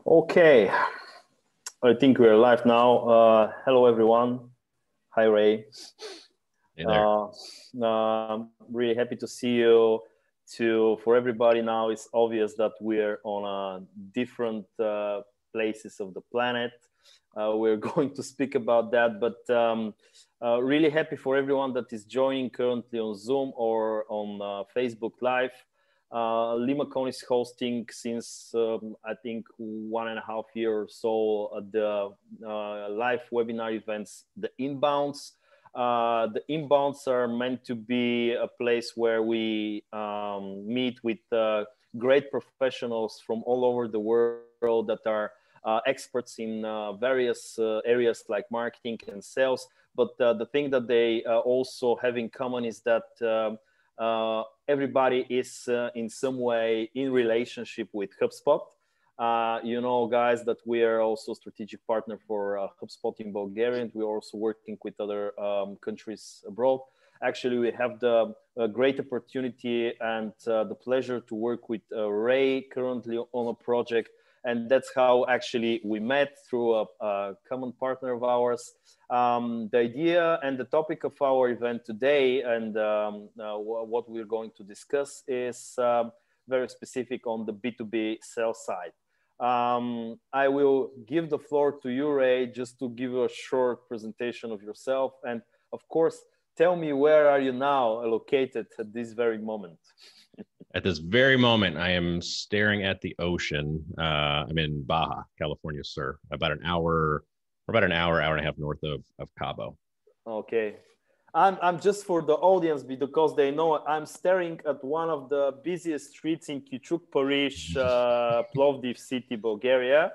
Okay, I think we're live now. Hello, everyone. Hi, Ray. Hey there. Really happy to see you. For everybody now, it's obvious that we're on different places of the planet. We're going to speak about that, but really happy for everyone that is joining currently on Zoom or on Facebook Live. Limacon is hosting since I think 1.5 years or so the live webinar events, the inbounds. The inbounds are meant to be a place where we meet with great professionals from all over the world that are experts in various areas like marketing and sales. But the thing that they also have in common is that everybody is in some way in relationship with HubSpot. You know, guys, that we are also strategic partner for HubSpot in Bulgaria, and we're also working with other countries abroad. Actually, we have the great opportunity and the pleasure to work with Ray currently on a project. And that's how actually we met, through a common partner of ours. The idea and the topic of our event today and what we're going to discuss is very specific on the B2B sales side. I will give the floor to you, Ray, just to give a short presentation of yourself. And of course, tell me, where are you now located at this very moment? At this very moment, I am staring at the ocean. I'm in Baja, California, sir. About an hour and a half north of Cabo. Okay. I'm just for the audience, because they know I'm staring at one of the busiest streets in Kychuk Parish, Plovdiv city, Bulgaria.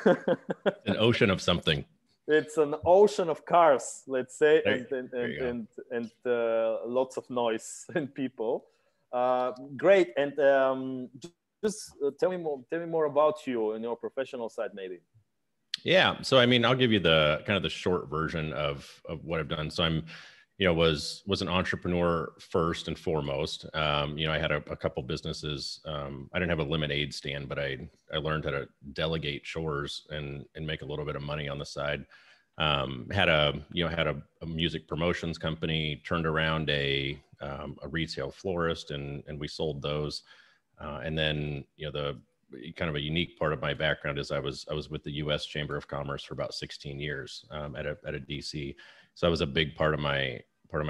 An ocean of something. It's an ocean of cars, let's say, and lots of noise and people. Great. And just tell me more about you and your professional side, maybe. Yeah. So, I mean, I'll give you the kind of the short version of what I've done. So I'm, was an entrepreneur first and foremost. I had a couple businesses. I didn't have a lemonade stand, but I learned how to delegate chores and make a little bit of money on the side. Had a music promotions company, turned around a retail florist, and we sold those. And then, the kind of a unique part of my background is I was with the U.S. Chamber of Commerce for about 16 years at a DC. So that was a big part of my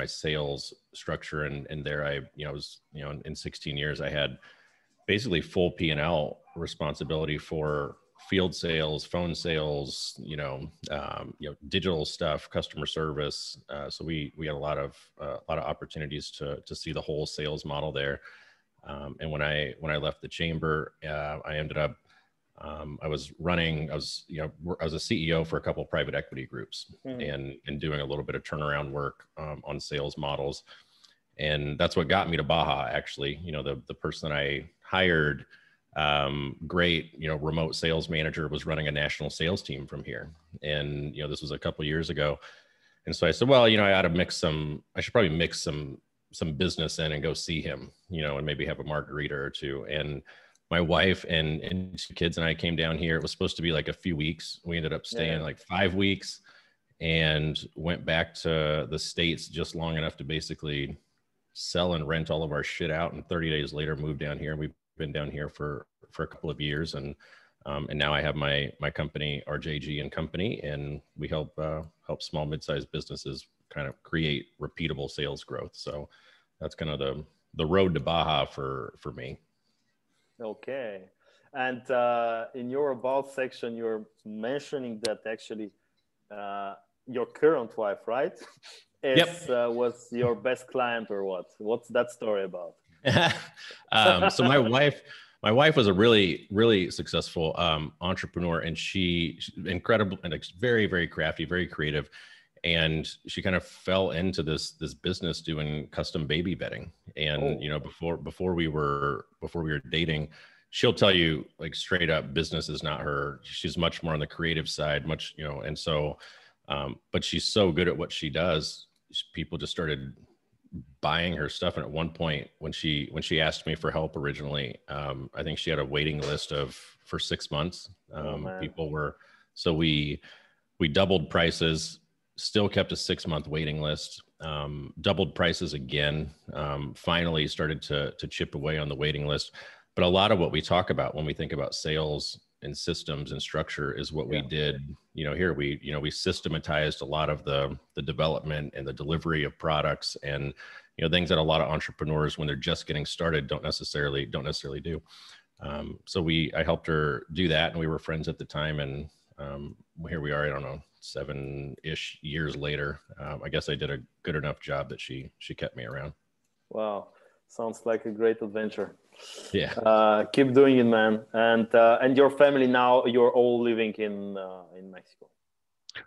sales structure. And there I was, in 16 years, I had basically full P&L responsibility for field sales, phone sales, digital stuff, customer service. So we had a lot of opportunities to see the whole sales model there. And when I left the chamber, I ended up, I was a CEO for a couple of private equity groups and doing a little bit of turnaround work on sales models. And that's what got me to Baja, actually. The person that I hired, great, remote sales manager, was running a national sales team from here. And, this was a couple of years ago. And so I said, well, I should probably mix some business in and go see him, and maybe have a margarita or two. And my wife and two kids and I came down here. It was supposed to be like a few weeks. We ended up staying like 5 weeks and went back to the States just long enough to basically sell and rent all of our shit out. And 30 days later, moved down here. And we've been down here for a couple of years. And now I have my company, RJG Company, and we help small, mid-sized businesses kind of create repeatable sales growth. So that's kind of the road to Baja for me. Okay. And in your about section, you're mentioning that actually your current wife, right? Was your best client, or what? What's that story about? So my wife was a really, really successful entrepreneur, and she's incredible and very, very crafty, very creative. And she kind of fell into this business doing custom baby bedding. And, before we were dating, she'll tell you, like, straight up, business is not her. She's much more on the creative side, and so, but she's so good at what she does. People just started buying her stuff. And at one point, when she asked me for help originally, I think she had a waiting list for 6 months People were, so we doubled prices, still kept a 6-month waiting list, doubled prices again, finally started to chip away on the waiting list. But a lot of what we talk about when we think about sales and systems and structure is what we did, here we systematized a lot of the development and the delivery of products and, things that a lot of entrepreneurs when they're just getting started don't necessarily do. So I helped her do that, and we were friends at the time, and here we are, I don't know, 7-ish years later. I guess I did a good enough job that she kept me around. Wow. Sounds like a great adventure. Yeah. Keep doing it, man. And your family now, you're all living in Mexico.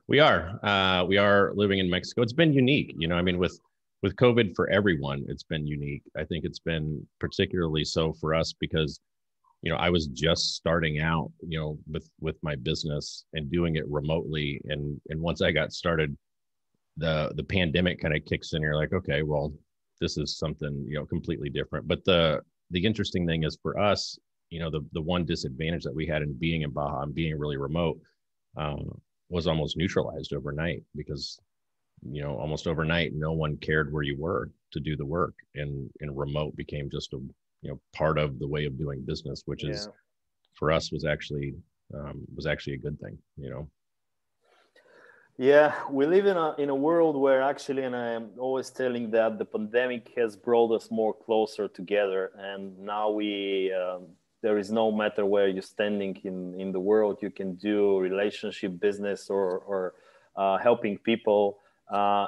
We are living in Mexico. It's been unique, with COVID for everyone, it's been unique. I think it's been particularly so for us because, I was just starting out, with my business and doing it remotely. And once I got started, the pandemic kind of kicks in. You're like, okay, well, this is something, completely different. But the interesting thing is for us, the one disadvantage that we had in being in Baja and being really remote was almost neutralized overnight because, almost overnight, no one cared where you were to do the work, and remote became just a part of the way of doing business, which is for us was actually a good thing, Yeah, we live in a world where actually, and I am always telling that the pandemic has brought us more closer together, and now there is no matter where you're standing in the world, you can do relationship business or helping people.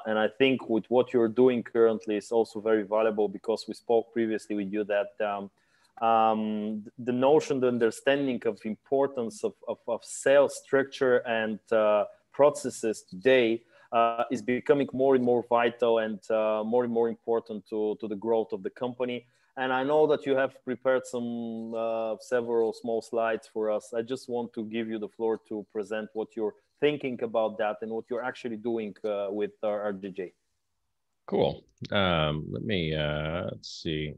And I think with what you're doing currently is also very valuable because we spoke previously with you that the notion, the understanding of importance of sales structure and processes today is becoming more and more vital and more important to the growth of the company. And I know that you have prepared several small slides for us. I just want to give you the floor to present what you're thinking about that and what you're actually doing with RJG. Cool. Let me, let's see.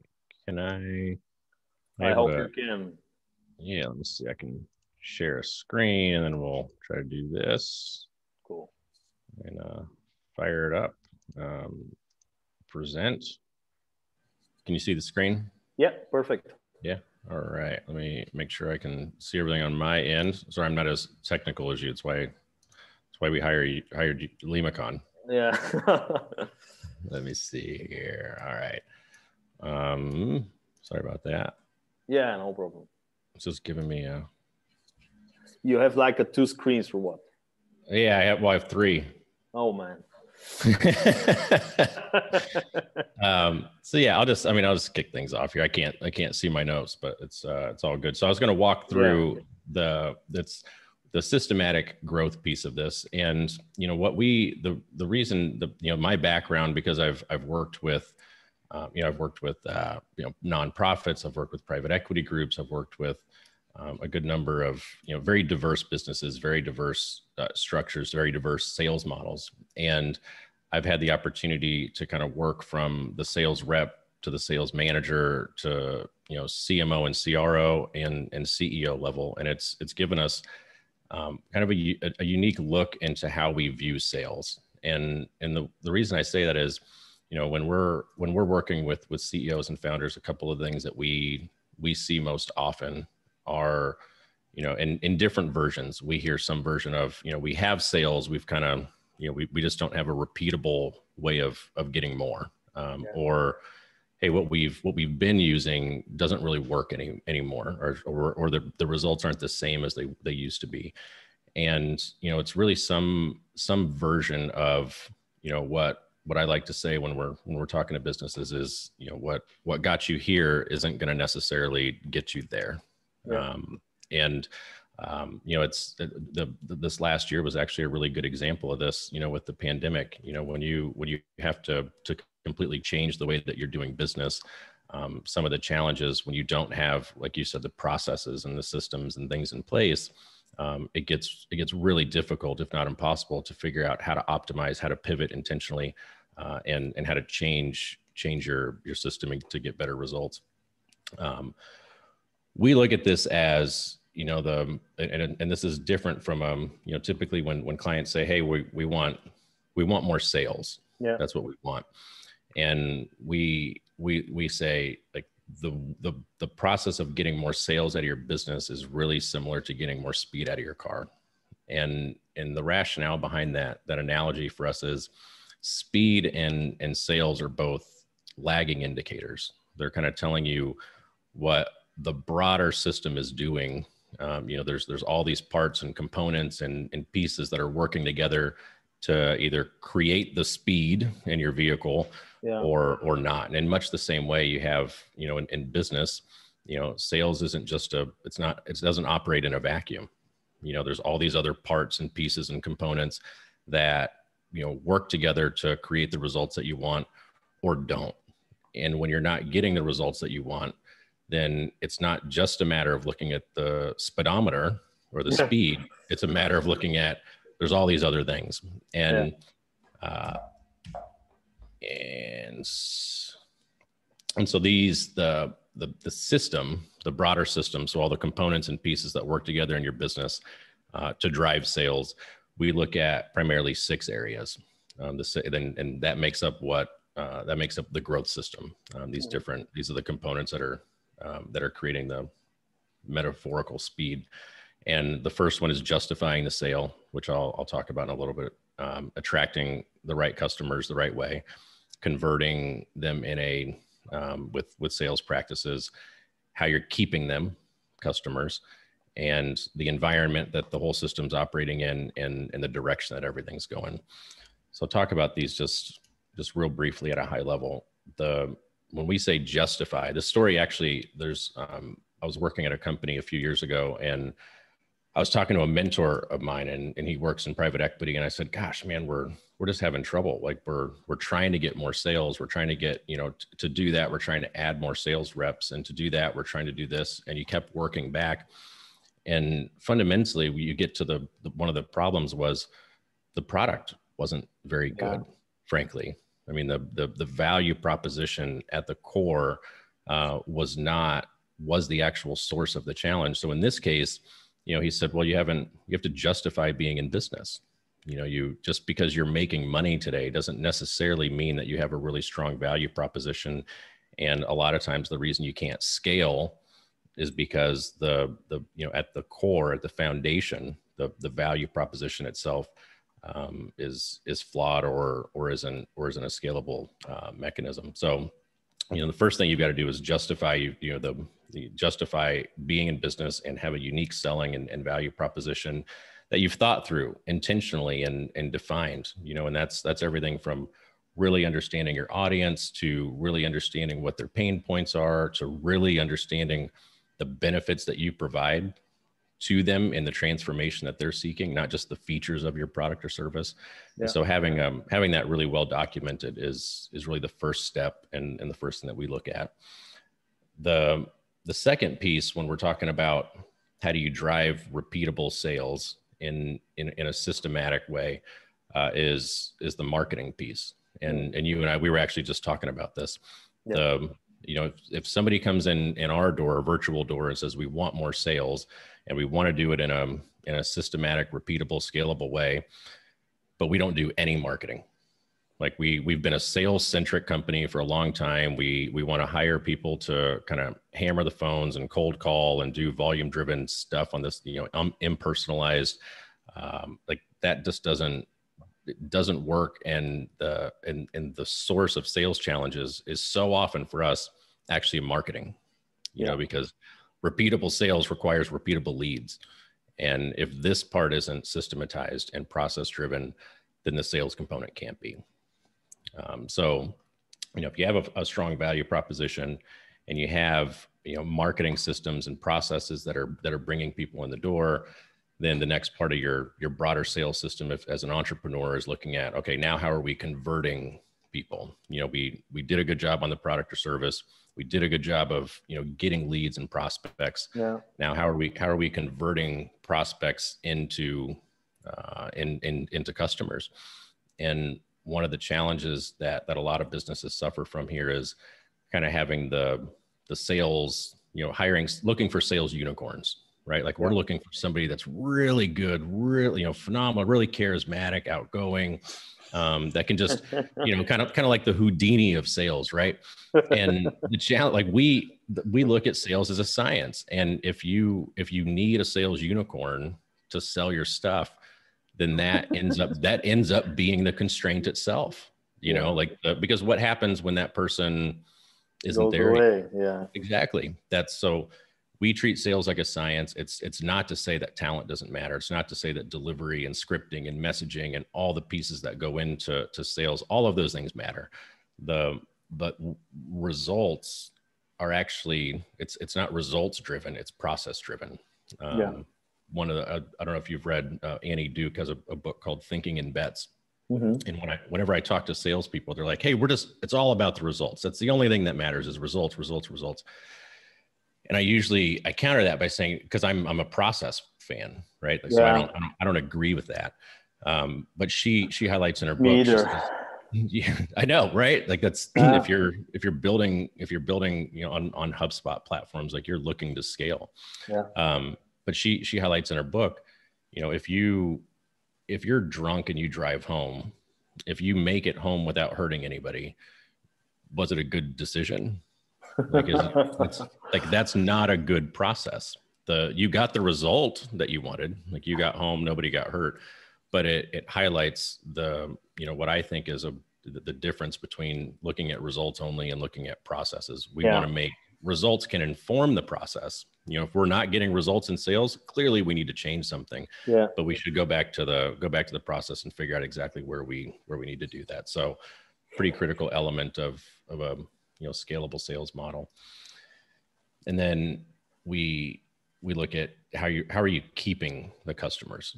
Can I hope you can. Yeah, let me see. I can share a screen and then we'll try to do this. Cool. And fire it up. Present. Can you see the screen? Yeah, perfect. Yeah. All right. Let me make sure I can see everything on my end. Sorry, I'm not as technical as you. It's why we hired you, Limacon. Yeah. Let me see here. All right. Sorry about that. Yeah, no problem. It's just giving me a. You have like 2 screens for what? Yeah, I have 3. Oh man. So yeah, I'll just kick things off here. I can't see my notes, but it's all good. So I was going to walk through the systematic growth piece of this, and the reason my background, because I've worked with nonprofits, I've worked with private equity groups, I've worked with a good number of very diverse businesses, very diverse structures, very diverse sales models, and I've had the opportunity to kind of work from the sales rep to the sales manager to CMO and CRO and CEO level, and it's given us kind of a unique look into how we view sales. And the reason I say that is, when we're working with CEOs and founders, a couple of things that we see most often are, in different versions. We hear some version of, we have sales, we've kind of, we just don't have a repeatable way of getting more, or, hey, what we've been using doesn't really work anymore, or the results aren't the same as they used to be. And, it's really some version of, what I like to say when we're talking to businesses is, what got you here isn't going to necessarily get you there. Yeah. This last year was actually a really good example of this, with the pandemic. When you have to completely change the way that you're doing business, some of the challenges when you don't have, like you said, the processes and the systems and things in place, it gets really difficult, if not impossible, to figure out how to optimize, how to pivot intentionally, and how to change your system to get better results. We look at this as, and this is different from, typically when clients say, hey, we want more sales. Yeah. That's what we want. And we say, like, the process of getting more sales out of your business is really similar to getting more speed out of your car. And the rationale behind that analogy for us is speed and sales are both lagging indicators. They're kind of telling you what the broader system is doing. There's all these parts and components and pieces that are working together to either create the speed in your vehicle, yeah, or not. And in much the same way you have, in business, sales isn't just it doesn't operate in a vacuum. There's all these other parts and pieces and components that, work together to create the results that you want or don't. And when you're not getting the results that you want, then it's not just a matter of looking at the speedometer or the speed. It's a matter of looking at, there's all these other things. And, and so the system, the broader system, so all the components and pieces that work together in your business to drive sales, we look at primarily 6 areas. And that makes up the growth system. These are the components that are creating the metaphorical speed. And the first one is justifying the sale, which I'll talk about in a little bit. Attracting the right customers the right way, converting them in with sales practices, how you're keeping them customers, and the environment that the whole system's operating in, and the direction that everything's going. So I'll talk about these just real briefly at a high level. When we say justify, the story actually, I was working at a company a few years ago, and I was talking to a mentor of mine, and he works in private equity. And I said, gosh, man, we're just having trouble. Like we're trying to get more sales. We're trying to get, to do that, we're trying to add more sales reps. And to do that, we're trying to do this. And you kept working back. And fundamentally, you get to one of the problems was the product wasn't very good, frankly. I mean, the value proposition at the core was the actual source of the challenge. So in this case, he said, well, you have to justify being in business. You just because you're making money today doesn't necessarily mean that you have a really strong value proposition. And a lot of times the reason you can't scale is because at the core, at the foundation, the value proposition itself is flawed or isn't a scalable mechanism. So, the first thing you've got to do is justify, justify being in business and have a unique selling and value proposition that you've thought through intentionally and defined, and that's everything from really understanding your audience to really understanding what their pain points are, to really understanding the benefits that you provide to them in the transformation that they're seeking, not just the features of your product or service. Yeah. So having that really well documented is really the first step and the first thing that we look at. The second piece, when we're talking about how do you drive repeatable sales in a systematic way, is the marketing piece. And you and I, we were actually just talking about this. Yeah. If somebody comes in our door, a virtual door, and says we want more sales, and we want to do it in a systematic, repeatable, scalable way, but we don't do any marketing. Like we've been a sales-centric company for a long time. We want to hire people to kind of hammer the phones and cold call and do volume-driven stuff on this, impersonalized, like that just doesn't work. And the source of sales challenges is so often for us actually marketing, because repeatable sales requires repeatable leads. And if this part isn't systematized and process driven, then the sales component can't be. So, if you have a strong value proposition and you have, marketing systems and processes that are bringing people in the door, then the next part of your broader sales system, as an entrepreneur, is looking at, okay, now how are we converting people? We did a good job on the product or service. We did a good job of, getting leads and prospects. Yeah. Now, how are we converting prospects into customers? And one of the challenges that a lot of businesses suffer from here is kind of having the sales, looking for sales unicorns. right? Like we're looking for somebody that's really good, really, phenomenal, really charismatic, outgoing, that can just, kind of like the Houdini of sales, right? And the challenge, like we look at sales as a science. And if you need a sales unicorn to sell your stuff, then that ends up being the constraint itself, because what happens when that person isn't there anymore? Yeah, exactly. So we treat sales like a science. It's not to say that talent doesn't matter. It's not to say that delivery and scripting and messaging and all the pieces that go into sales, all of those things matter. But results are actually, it's not results driven, it's process driven. One of the, I don't know if you've read, Annie Duke has a book called Thinking in Bets. Mm-hmm. And whenever I talk to salespeople, they're like, hey, it's all about the results. That's the only thing that matters is results. And I counter that by saying, because I'm a process fan, right? So I don't agree with that. But she highlights in her book. Yeah, I know, right? Like that's if you're building, on HubSpot platforms, like you're looking to scale. But she highlights in her book, if you're drunk and you drive home, if you make it home without hurting anybody, was it a good decision? Like, that's not a good process. You got the result that you wanted, like you got home, nobody got hurt, but it highlights what I think is the difference between looking at results only and looking at processes. We want to make results can inform the process. If we're not getting results in sales, clearly we need to change something. But we should go back to the process and figure out exactly where we need to do that. So pretty critical element of a scalable sales model. And then we look at how are you keeping the customers?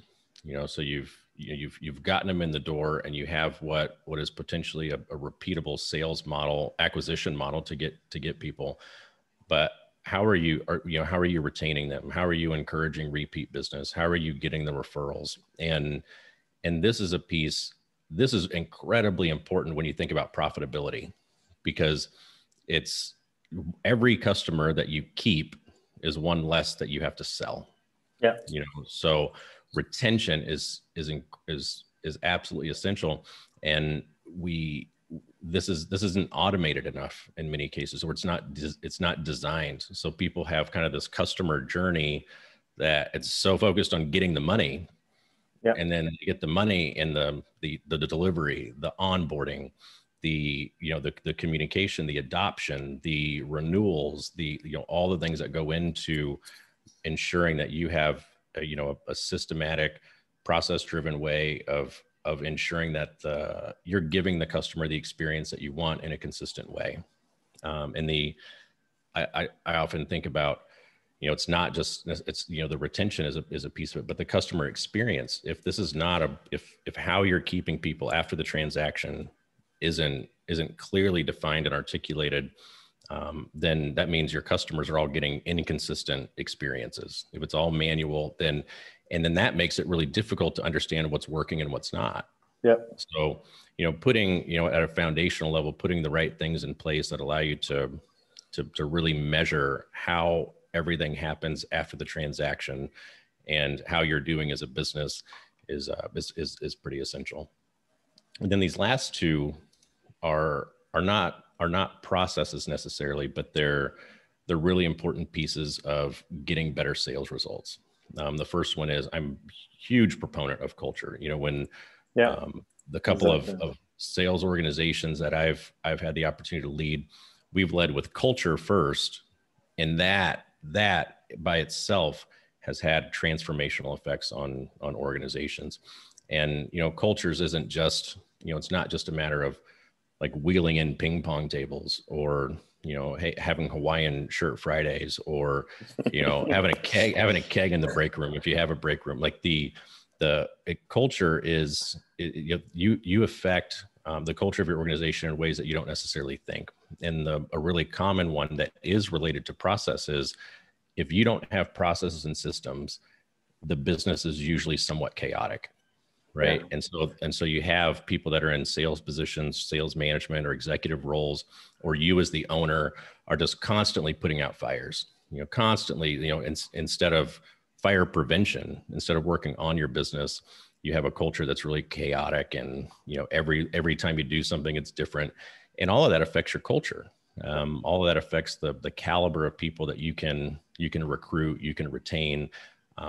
So you've gotten them in the door and you have what is potentially a repeatable sales model, acquisition model to get people. But how are you retaining them? How are you encouraging repeat business? How are you getting the referrals? And this is a piece, this is incredibly important when you think about profitability, because it's every customer that you keep is one less that you have to sell. So retention is absolutely essential. And this isn't automated enough in many cases, or it's not designed. So people have kind of this customer journey that it's so focused on getting the money. And then you get the money and the delivery, the onboarding, the communication, the adoption, the renewals, all the things that go into ensuring that you have a systematic, process-driven way of ensuring that you're giving the customer the experience that you want in a consistent way. I often think about, it's not just, the retention is a piece of it, but the customer experience. If this is not if how you're keeping people after the transaction isn't clearly defined and articulated, then that means your customers are all getting inconsistent experiences. If it's all manual, then that makes it really difficult to understand what's working and what's not. So, putting, at a foundational level, putting the right things in place that allow you to really measure how everything happens after the transaction and how you're doing as a business is pretty essential. And then these last two are not processes necessarily, but they're really important pieces of getting better sales results. The first one is, I'm a huge proponent of culture. The couple of sales organizations that I've had the opportunity to lead, we've led with culture first, and that by itself has had transformational effects on organizations. And cultures isn't just, it's not just a matter of like wheeling in ping pong tables, or having Hawaiian shirt Fridays, or having a keg in the break room if you have a break room. Like the culture is, you affect the culture of your organization in ways that you don't necessarily think. And a really common one that is related to processes, if you don't have processes and systems, the business is usually somewhat chaotic. Right. And so you have people that are in sales positions, sales management or executive roles, or you as the owner are just constantly putting out fires, constantly, instead of fire prevention. Instead of working on your business, you have a culture that's really chaotic, and every time you do something, it's different, and all of that affects your culture. All of that affects the caliber of people that you can recruit, you can retain,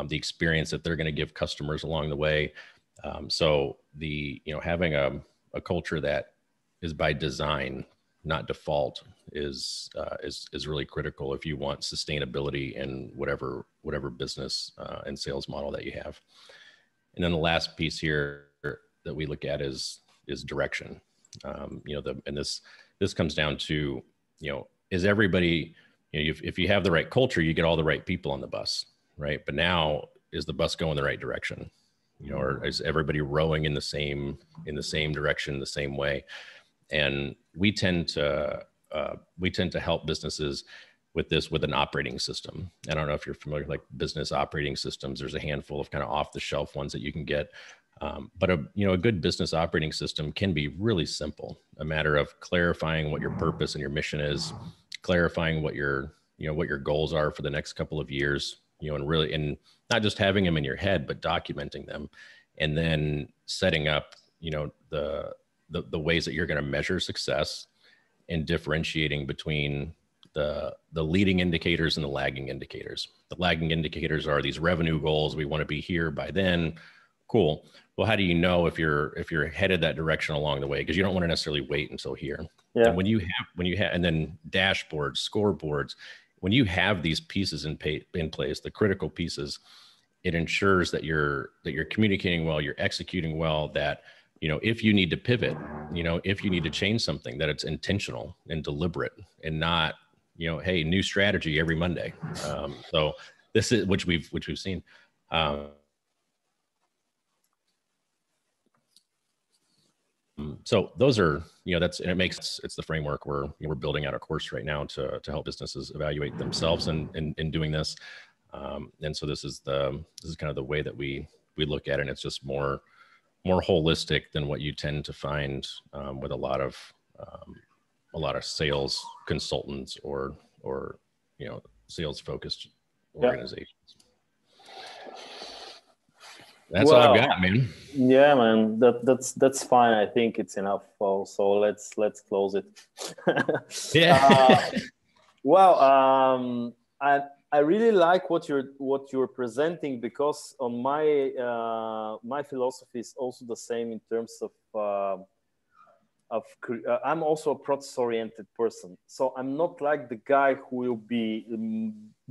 the experience that they're going to give customers along the way. So having a culture that is by design, not default, is really critical if you want sustainability in whatever business and sales model that you have. And then the last piece here that we look at is direction. And this comes down to, is everybody, if you have the right culture, you get all the right people on the bus, right? But now, is the bus going the right direction? Or is everybody rowing in the same direction, the same way? And we tend to help businesses with this, with an operating system. I don't know if you're familiar with like business operating systems. There's a handful of kind of off the shelf ones that you can get. But a good business operating system can be really simple. A matter of clarifying what your purpose and your mission is, clarifying what your goals are for the next couple of years, and not just having them in your head, but documenting them, and then setting up, the ways that you're going to measure success, and differentiating between the leading indicators and the lagging indicators. The lagging indicators are these revenue goals. We want to be here by then. Cool. Well, how do you know if you're headed that direction along the way? Because you don't want to necessarily wait until here. Yeah. And when you have, and then dashboards, scoreboards, when you have these pieces in place, the critical pieces, it ensures that you're communicating well, you're executing well, that, if you need to pivot, if you need to change something, that it's intentional and deliberate, and not, hey, new strategy every Monday. So this is, which we've seen. So those are, it's the framework we're building out a course right now to help businesses evaluate themselves in doing this. And so this is kind of the way that we look at it. And it's just more holistic than what you tend to find with a lot of sales consultants or sales focused organizations. That's all I've got, man. Yeah, man. That's fine. I think it's enough. So let's close it. Yeah. I really like what you're presenting, because on my philosophy is also the same in terms of I'm also a process-oriented person. So I'm not like the guy who will be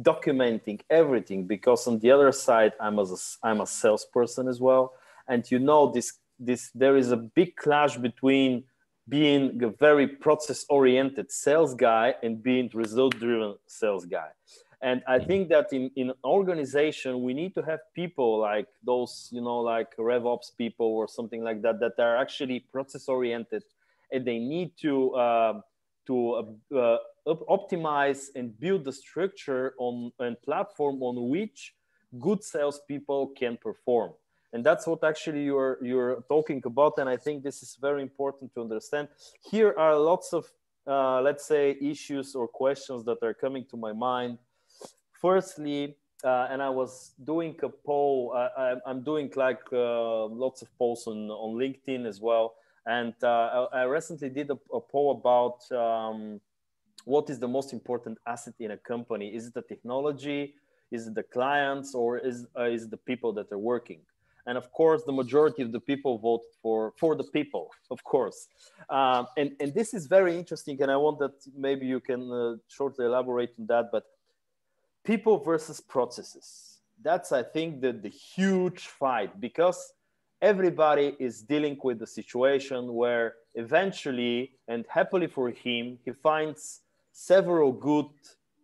documenting everything, because on the other side, I'm a salesperson as well. And there is a big clash between being a very process-oriented sales guy and being result-driven sales guy. And I think that in organization, we need to have people like those, like RevOps people or something like that, that are actually process-oriented, and they need to optimize and build the structure and platform on which good salespeople can perform. And that's what actually you're talking about. And I think this is very important to understand. Here are lots of, let's say, issues or questions that are coming to my mind. Firstly, and I was doing a poll. I'm doing like lots of polls on LinkedIn as well. And I recently did a poll about what is the most important asset in a company. Is it the technology? Is it the clients? Or is it the people that are working? And of course, the majority of the people voted for the people, of course. And this is very interesting. And I want that maybe you can shortly elaborate on that. But people versus processes. That's, I think, the huge fight, because everybody is dealing with the situation where eventually, and happily for him, he finds several good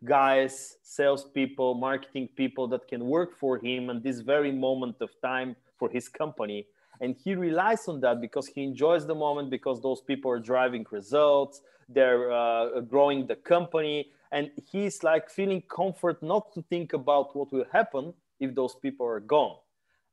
guys, salespeople, marketing people that can work for him in this very moment of time for his company. And he relies on that because he enjoys the moment, because those people are driving results, they're growing the company. And he's like feeling comfort not to think about what will happen if those people are gone.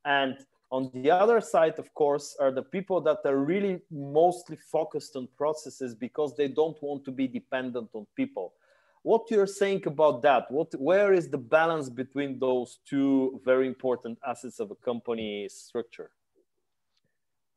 And on the other side, of course, are the people that are really mostly focused on processes because they don't want to be dependent on people. What you're saying about that? Where is the balance between those two very important assets of a company structure?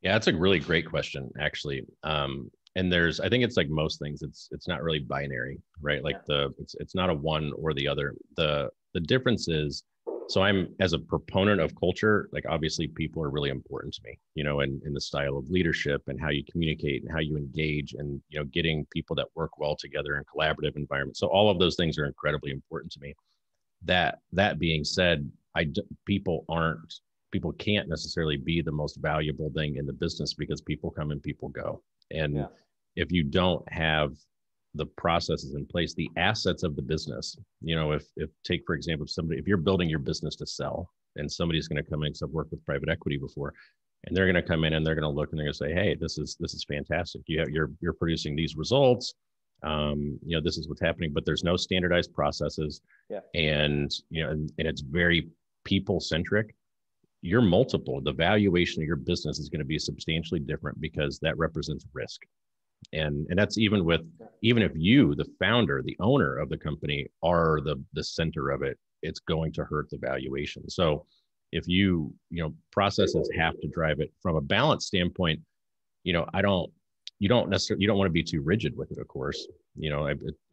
Yeah, that's a really great question, actually. And I think it's like most things, it's not really binary, right? Like it's not a one or the other. The difference is, so I'm, as a proponent of culture, like obviously people are really important to me, in the style of leadership and how you communicate and how you engage, and getting people that work well together in collaborative environments. So all of those things are incredibly important to me. That being said, people can't necessarily be the most valuable thing in the business, because people come and people go. And if you don't have the processes in place, the assets of the business, if take, for example, if you're building your business to sell, and somebody's going to come in, because I've worked with private equity before, and they're going to come in and they're going to look and they're going to say, hey, this is fantastic. You're producing these results. This is what's happening, but there's no standardized processes. And it's very people centric. Your multiple, the valuation of your business is going to be substantially different, because that represents risk. And that's even if you, the founder, the owner of the company, are the center of it, it's going to hurt the valuation. So if processes have to drive it from a balance standpoint, you don't want to be too rigid with it, of course,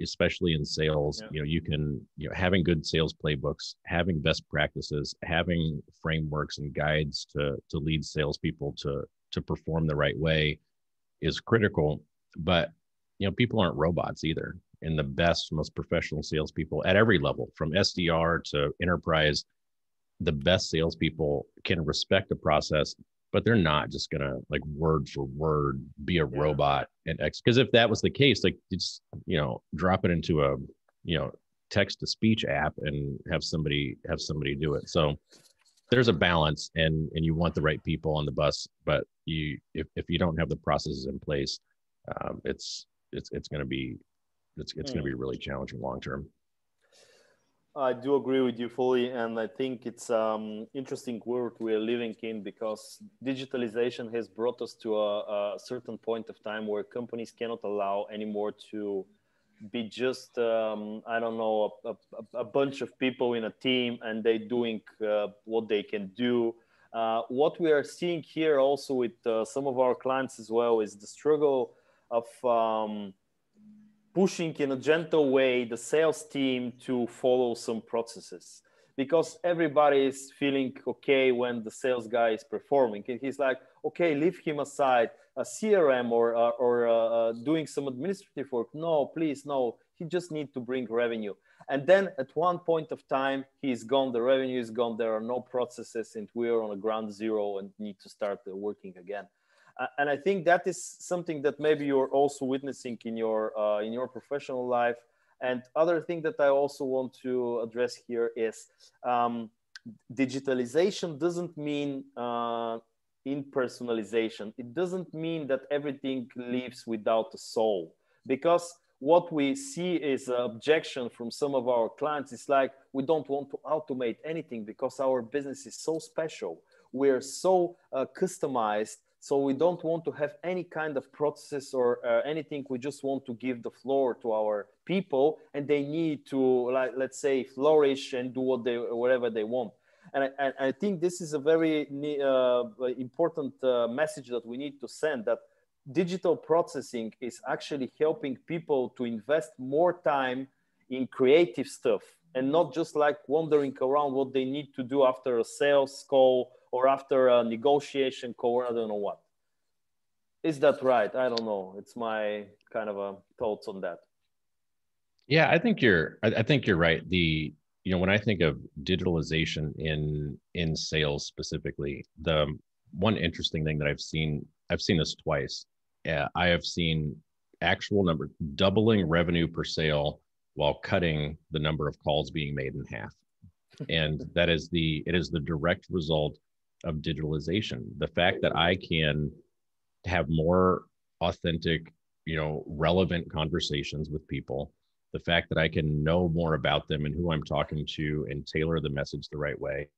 especially in sales. You can, having good sales playbooks, having best practices, having frameworks and guides to lead salespeople to perform the right way is critical. But people aren't robots either. And the best, most professional salespeople at every level, from SDR to enterprise, the best salespeople can respect the process, but they're not just gonna, like, word for word be a robot and because if that was the case, like, you just drop it into a text to speech app and have somebody do it. So there's a balance, and you want the right people on the bus, but if you don't have the processes in place, it's going to be really challenging long term. I do agree with you fully, and I think it's interesting world we are living in, because digitalization has brought us to a certain point of time where companies cannot allow anymore to be just a bunch of people in a team and they doing what they can do. What we are seeing here also with some of our clients as well is the struggle of pushing in a gentle way the sales team to follow some processes, because everybody is feeling okay when the sales guy is performing, and he's like, okay, leave him aside, a CRM or doing some administrative work. No, please, no, he just needs to bring revenue. And then at one point of time, he's gone, the revenue is gone, there are no processes, and we're on a ground zero and need to start working again. And I think that is something that maybe you're also witnessing in your professional life. And other thing that I also want to address here is digitalization doesn't mean impersonalization. It doesn't mean that everything lives without a soul, because what we see is an objection from some of our clients. It's like, we don't want to automate anything because our business is so special. We're so customized. So we don't want to have any kind of process or anything. We just want to give the floor to our people, and they need to, like, let's say, flourish and do whatever they want. And I think this is a very important message that we need to send, that digital processing is actually helping people to invest more time in creative stuff, and not just like wandering around what they need to do after a sales call or after a negotiation call, or I don't know what. Is that right? I don't know. It's my kind of thoughts on that. Yeah, I think you're right. When I think of digitalization in sales specifically, the one interesting thing that I've seen this twice. I have seen actual number doubling revenue per sale while cutting the number of calls being made in half. And it is the direct result of digitalization. The fact that I can have more authentic, relevant conversations with people, the fact that I can know more about them and who I'm talking to and tailor the message the right way.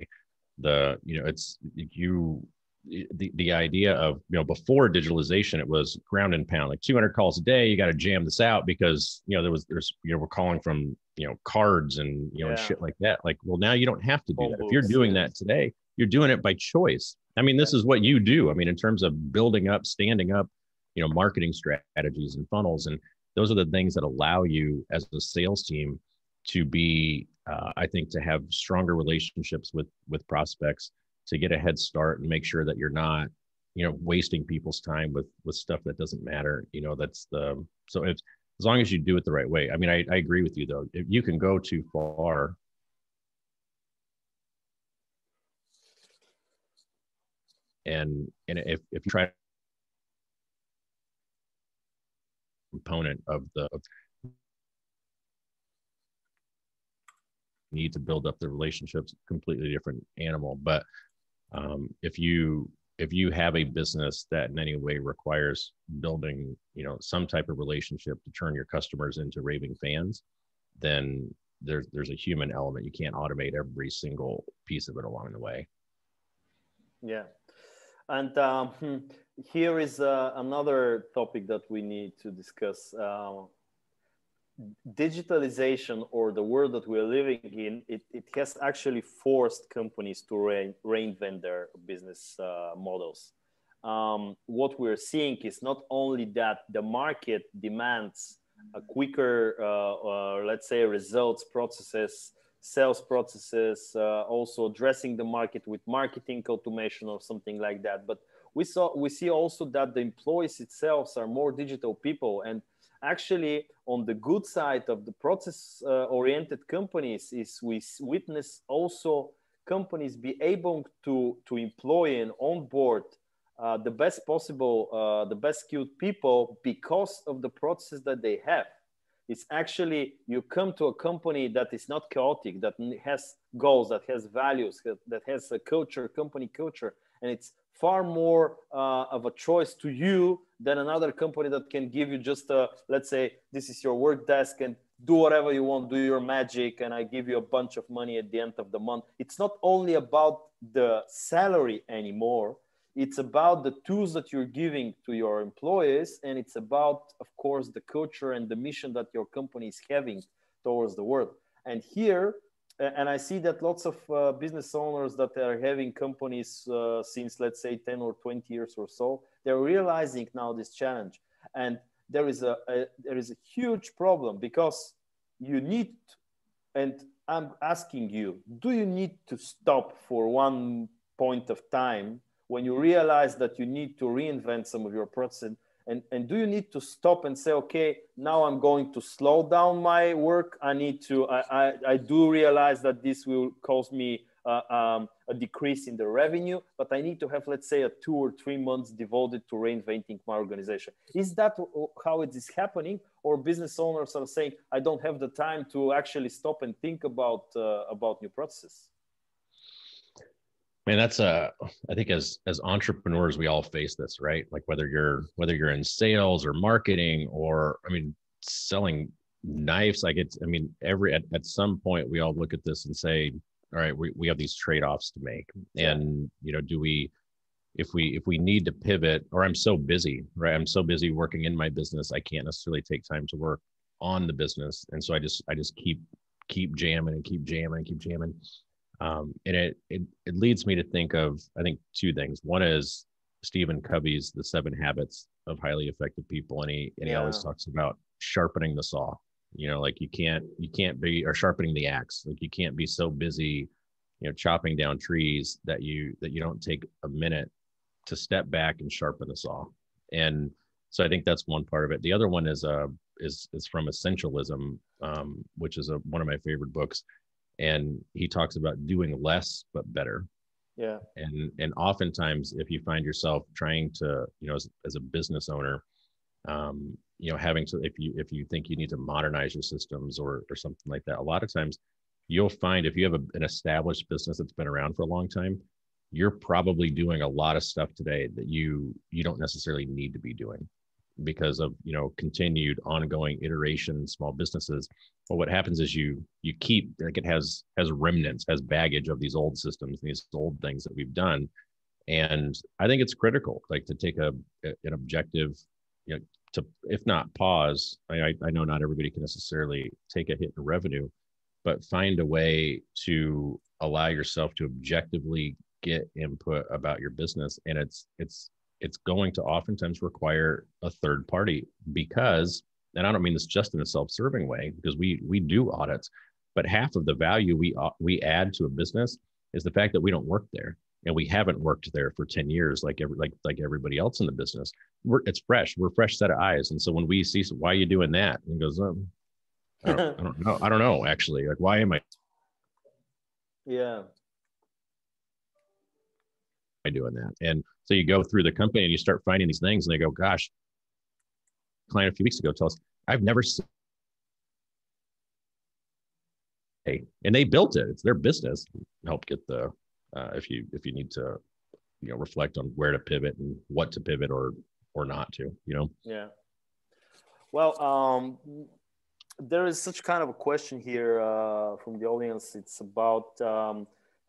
the idea of, before digitalization, it was ground and pound, like 200 calls a day. You got to jam this out because, we're calling from, cards and, and shit like that. Like, well, now you don't have to do that. If you're doing that today, you're doing it by choice. I mean, this is what you do. I mean, in terms of building up, standing up, marketing strategies and funnels. And those are the things that allow you as a sales team to be, I think, to have stronger relationships with prospects, to get a head start and make sure that you're not, wasting people's time with stuff that doesn't matter. So if, as long as you do it the right way. I mean, I agree with you though. If you can go too far, and if you try component of need to build up the relationships, completely different animal. But if you have a business that in any way requires building, some type of relationship to turn your customers into raving fans, then there's a human element. You can't automate every single piece of it along the way. Yeah. And here is another topic that we need to discuss. Digitalization, or the world that we're living in, it has actually forced companies to reinvent their business models. What we're seeing is not only that the market demands a quicker, let's say, results processes, sales processes, also addressing the market with marketing automation or something like that. But we see also that the employees itself are more digital people. And actually, on the good side of the process-oriented companies, is we witness also companies be able to employ and onboard the best possible, the best skilled people because of the process that they have. It's actually, you come to a company that is not chaotic, that has goals, that has values, that has a culture, company culture, and it's far more of a choice to you than another company that can give you just let's say, this is your work desk and do whatever you want, do your magic, and I give you a bunch of money at the end of the month. It's not only about the salary anymore. It's about the tools that you're giving to your employees, and it's about, of course, the culture and the mission that your company is having towards the world. And here, and I see that lots of business owners that are having companies since, let's say, 10 or 20 years or so, they're realizing now this challenge. And there is a huge problem, because you need, and I'm asking you, do you need to stop for one point of time when you realize that you need to reinvent some of your process? And do you need to stop and say, okay, now I'm going to slow down my work. I do realize that this will cause me a decrease in the revenue, but I need to have, let's say, a 2 or 3 months devoted to reinventing my organization. Is that how it is happening? Or business owners are saying, I don't have the time to actually stop and think about new processes? Man, that's I think as entrepreneurs, we all face this, right? Like whether you're in sales or marketing, or, I mean, selling knives, like at some point we all look at this and say, all right, we have these trade-offs to make. And, do we, if we need to pivot, or I'm so busy, right? I'm so busy working in my business, I can't necessarily take time to work on the business. And so I just keep jamming and keep jamming and keep jamming. And it leads me to think of, I think, 2 things. One is Stephen Covey's The 7 Habits of Highly Effective People. And he always talks about sharpening the saw, like you can't be, or sharpening the axe. Like you can't be so busy, chopping down trees that you don't take a minute to step back and sharpen the saw. And so I think that's one part of it. The other one is from Essentialism, which is one of my favorite books. And he talks about doing less but better. Yeah. And oftentimes, if you find yourself trying to, as a business owner, having to, if you think you need to modernize your systems or something like that, a lot of times you'll find, if you have an established business that's been around for a long time, you're probably doing a lot of stuff today that you don't necessarily need to be doing, because of, continued ongoing iteration in small businesses. But what happens is you keep, like, it has remnants, has baggage of these old systems, these old things that we've done. And I think it's critical, like to take an objective, to, if not pause. I know not everybody can necessarily take a hit in revenue, but find a way to allow yourself to objectively get input about your business. And it's going to oftentimes require a third party because, and I don't mean this just in a self-serving way, because we do audits, but half of the value we add to a business is the fact that we don't work there. And we haven't worked there for 10 years, like everybody else in the business. It's fresh. We're a fresh set of eyes. And so when we see, why are you doing that? And he goes, I don't know. I don't know, actually. Like, why am I doing that? And so you go through the company and you start finding these things, and they go, gosh, a client a few weeks ago told us, I've never seen, and they built it. It's their business. Help get the, if you need to, reflect on where to pivot and what to pivot or not to, Yeah. Well, there is such kind of a question here from the audience. It's about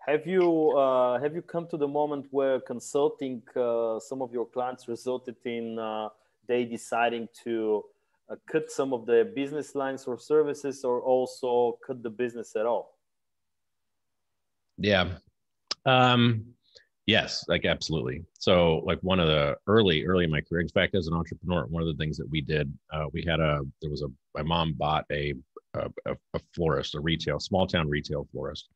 have you come to the moment where consulting some of your clients resulted in they deciding to cut some of the business lines or services, or also cut the business at all? Yeah. Yes, like absolutely. So like one of the early in my career, in fact, as an entrepreneur, one of the things that we did, my mom bought a florist, a small town retail florist.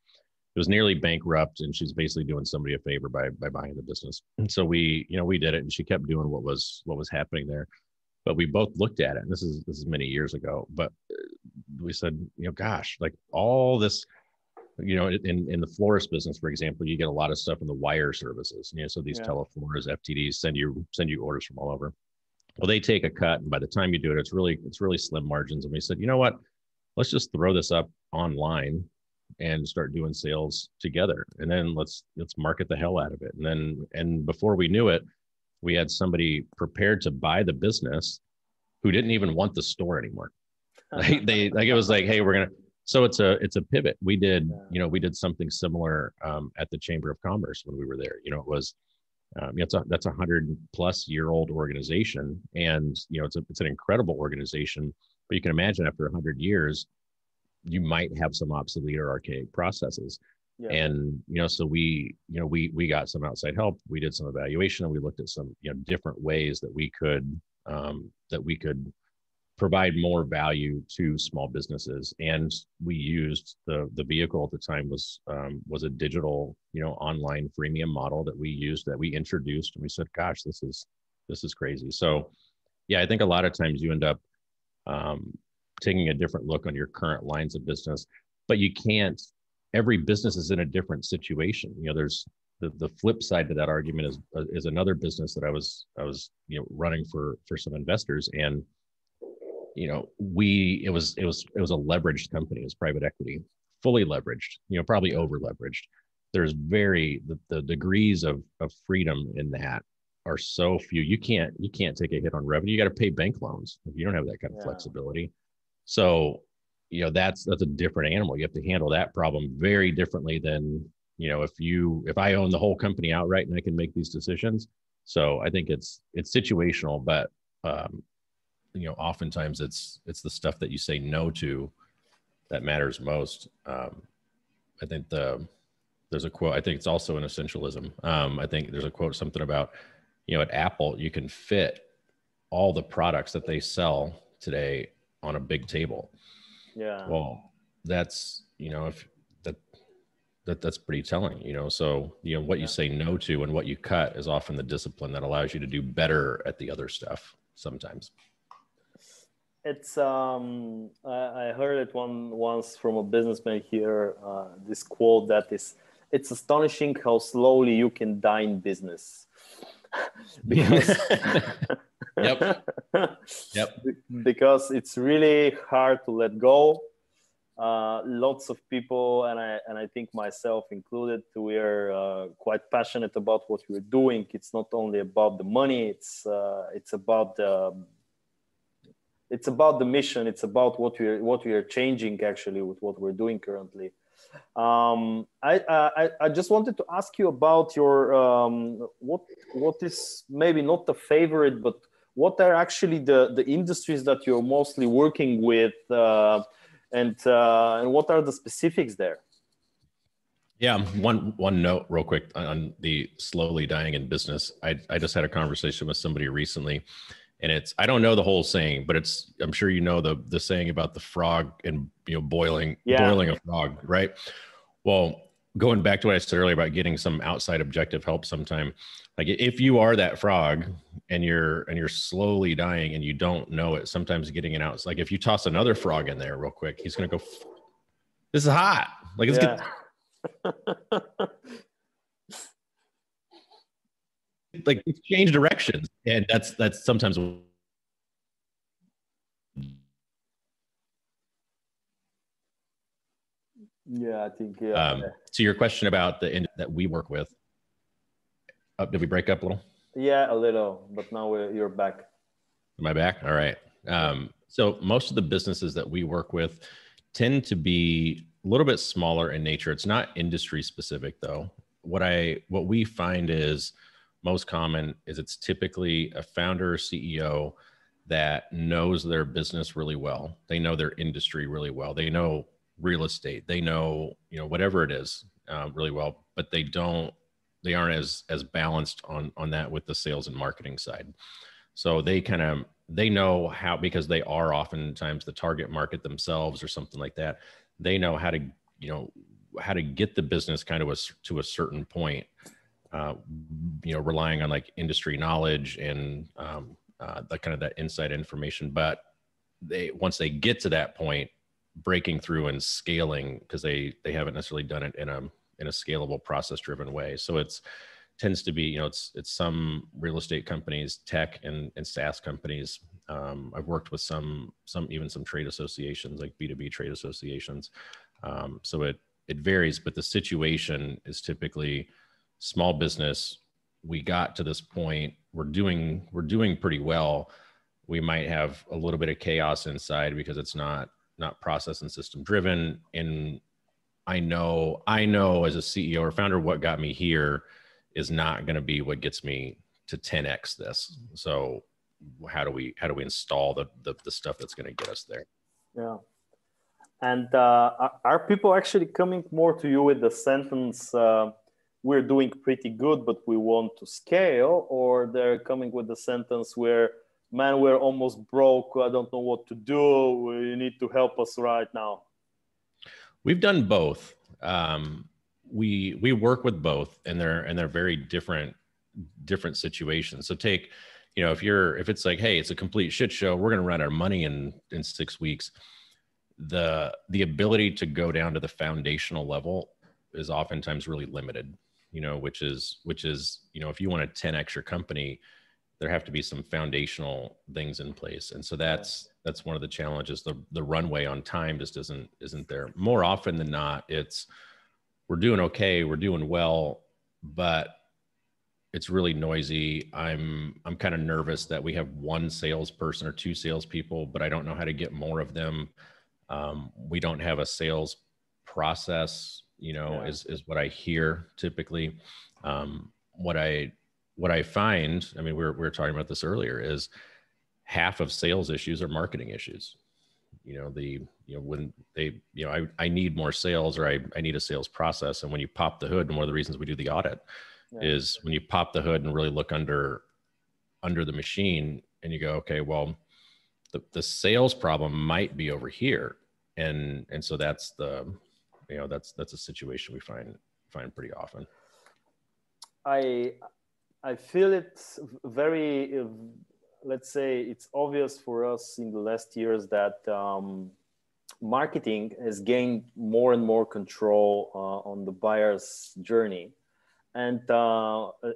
It was nearly bankrupt, and she's basically doing somebody a favor by buying the business. And so we did it, and she kept doing what was happening there. But we both looked at it, and this is many years ago, but we said, gosh, like all this, in the florist business, for example, you get a lot of stuff in the wire services. So these teleflorist FTDs send you orders from all over. Well, they take a cut, and by the time you do it, it's really slim margins. And we said, you know what? Let's just throw this up online and start doing sales together, and then let's market the hell out of it. And before we knew it, we had somebody prepared to buy the business who didn't even want the store anymore. It was like, hey, we're gonna. So it's a pivot. We did something similar at the Chamber of Commerce when we were there. It was that's a 100+ year-old organization, and it's an incredible organization. But you can imagine after 100 years, you might have some obsolete or archaic processes. Yeah. And so we got some outside help. We did some evaluation, and we looked at some different ways that we could provide more value to small businesses. And we used the vehicle at the time was a digital, online freemium model that we introduced. And we said, gosh, this is crazy. So yeah, I think a lot of times you end up taking a different look on your current lines of business, but you can't, every business is in a different situation. There's the flip side to that argument is another business that I was running for some investors. And it was a leveraged company. It was private equity, fully leveraged, probably over leveraged. There's the degrees of freedom in that are so few. You can't take a hit on revenue. You got to pay bank loans. You don't have that kind of flexibility. So, that's a different animal. You have to handle that problem very differently than, if I own the whole company outright and I can make these decisions. So I think it's situational, but oftentimes it's the stuff that you say no to that matters most. I think there's a quote, I think it's also in Essentialism. I think there's a quote, something about, at Apple, you can fit all the products that they sell today on a big table. Yeah. Well, that's, that's pretty telling, so, what you say no to and what you cut is often the discipline that allows you to do better at the other stuff sometimes. It's I heard it once from a businessman here, this quote that is, it's astonishing how slowly you can die in business. Because Yep. Because it's really hard to let go. Lots of people, and I think myself included, we're quite passionate about what we're doing. It's not only about the money, it's about the mission. It's about what we are changing actually with what we're doing currently. I just wanted to ask you about your what is maybe not the favorite, but what are actually the industries that you're mostly working with, and what are the specifics there? Yeah, one note real quick on the slowly dying in business. I just had a conversation with somebody recently, and I don't know the whole saying, but I'm sure you know the saying about the frog and boiling a frog, right? Well, going back to what I said earlier about getting some outside objective help sometime, like if you are that frog and you're slowly dying and you don't know it, sometimes getting it out. It's like if you toss another frog in there real quick, he's gonna go, this is hot. Like let's get like change directions, and that's sometimes. Yeah, I think to your question about the end that we work with, did we break up a little? Yeah, a little, but now you're back. Am I back? All right. So most of the businesses that we work with tend to be a little bit smaller in nature. It's not industry specific though. What we find is most common is it's typically a founder or CEO that knows their business really well. They know their industry really well. They know real estate. They know, whatever it is really well, but they aren't as balanced on that with the sales and marketing side. So they know how, because they are oftentimes the target market themselves or something like that. They know how to get the business kind of to a certain point, relying on like industry knowledge and the kind of that inside information. But once they get to that point, breaking through and scaling, because they haven't necessarily done it in a scalable, process driven way. So tends to be, it's some real estate companies, tech and SaaS companies. I've worked with some trade associations, like B2B trade associations. So it varies, but the situation is typically small business. We got to this point, we're doing pretty well. We might have a little bit of chaos inside because it's not process and system driven. And I know as a CEO or founder, what got me here is not going to be what gets me to 10x this. So how do we install the stuff that's going to get us there? Yeah. And are people actually coming more to you with the sentence, we're doing pretty good, but we want to scale? Or they're coming with the sentence where, man, we're almost broke, I don't know what to do, you need to help us right now? We've done both. We work with both, and they're very different situations. So take, if it's like, hey, it's a complete shit show, we're going to run our money in 6 weeks. The ability to go down to the foundational level is oftentimes really limited, which is, if you want to 10x your company, there have to be some foundational things in place. And so that's one of the challenges. The runway on time just isn't there. More often than not, we're doing okay, we're doing well, but it's really noisy. I'm kind of nervous that we have one salesperson or two salespeople, but I don't know how to get more of them. We don't have a sales process, is what I hear typically. What I find, I mean, we were talking about this earlier, is half of sales issues are marketing issues. When they, I need more sales, or I need a sales process. And when you pop the hood, and one of the reasons we do the audit is when you pop the hood and really look under the machine, and you go, okay, well, the sales problem might be over here. And so that's that's a situation we find pretty often. I feel it's very, let's say it's obvious for us in the last years that marketing has gained more and more control on the buyer's journey. And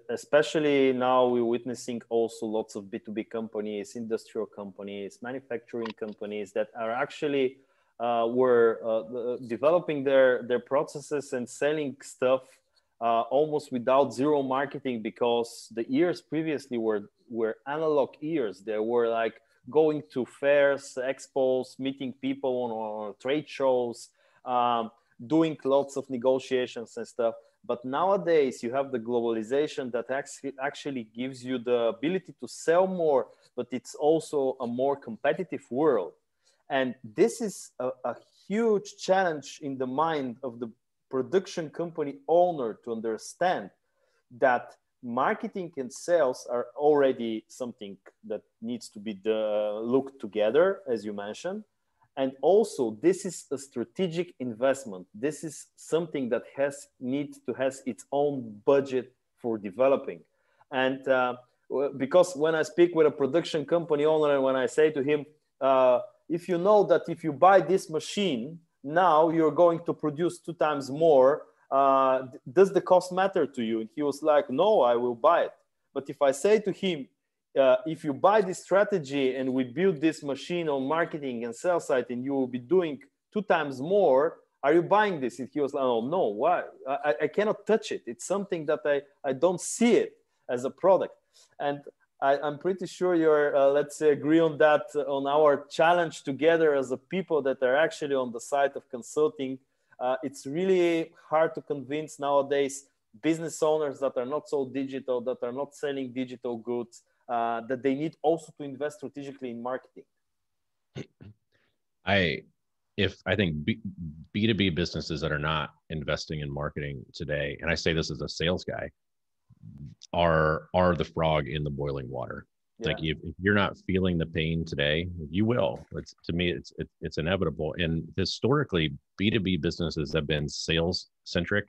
especially now we're witnessing also lots of B2B companies, industrial companies, manufacturing companies that are actually were developing their processes and selling stuff almost without zero marketing, because the years previously were analog years. They were like going to fairs, expos, meeting people on trade shows. doing lots of negotiations and stuff. But nowadays you have the globalization that actually gives you the ability to sell more, but it's also a more competitive world. And this is a huge challenge in the mind of the production company owner to understand that marketing and sales are already something that needs to be looked together, as you mentioned. And also, this is a strategic investment. This is something that needs to have its own budget for developing. And because when I speak with a production company owner, and when I say to him, if you know that if you buy this machine, now you're going to produce 2 times more, does the cost matter to you? And he was like, no, I will buy it. But if I say to him, if you buy this strategy and we build this machine on marketing and sales side and you will be doing 2 times more, are you buying this? And he was like, oh, no, why? I cannot touch it. It's something that I don't see it as a product. And I'm pretty sure you're, let's say, agree on that, on our challenge together as a people that are actually on the side of consulting. It's really hard to convince nowadays business owners that are not so digital, that are not selling digital goods, that they need also to invest strategically in marketing. I think B2B businesses that are not investing in marketing today, and I say this as a sales guy, are the frog in the boiling water. Yeah. Like if you're not feeling the pain today, you will. To me, it's inevitable. And historically, B2B businesses have been sales centric,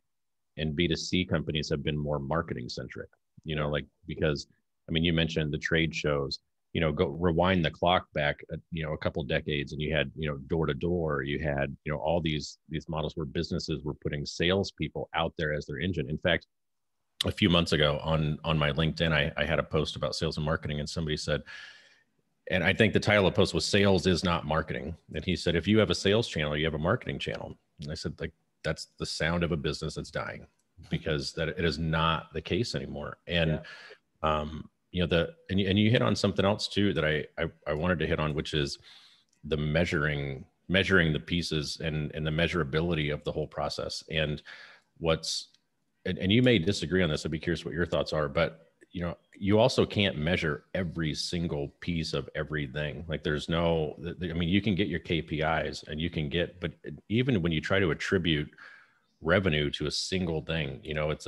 and B2C companies have been more marketing centric. You know, like because I mean, you mentioned the trade shows. You know, go rewind the clock back, a couple of decades, and you had, door to door. You had, all these models where businesses were putting salespeople out there as their engine. In fact, a few months ago on my LinkedIn, I had a post about sales and marketing, and somebody said, and I think the title of the post was "Sales is not marketing." And he said, if you have a sales channel, you have a marketing channel. And I said, like, that's the sound of a business that's dying, because that it is not the case anymore. And and you hit on something else too that I wanted to hit on, which is the measuring the pieces and the measurability of the whole process. And and you may disagree on this. I'd be curious what your thoughts are, but you also can't measure every single piece of everything. Like you can get your KPIs and you can but even when you try to attribute revenue to a single thing, it's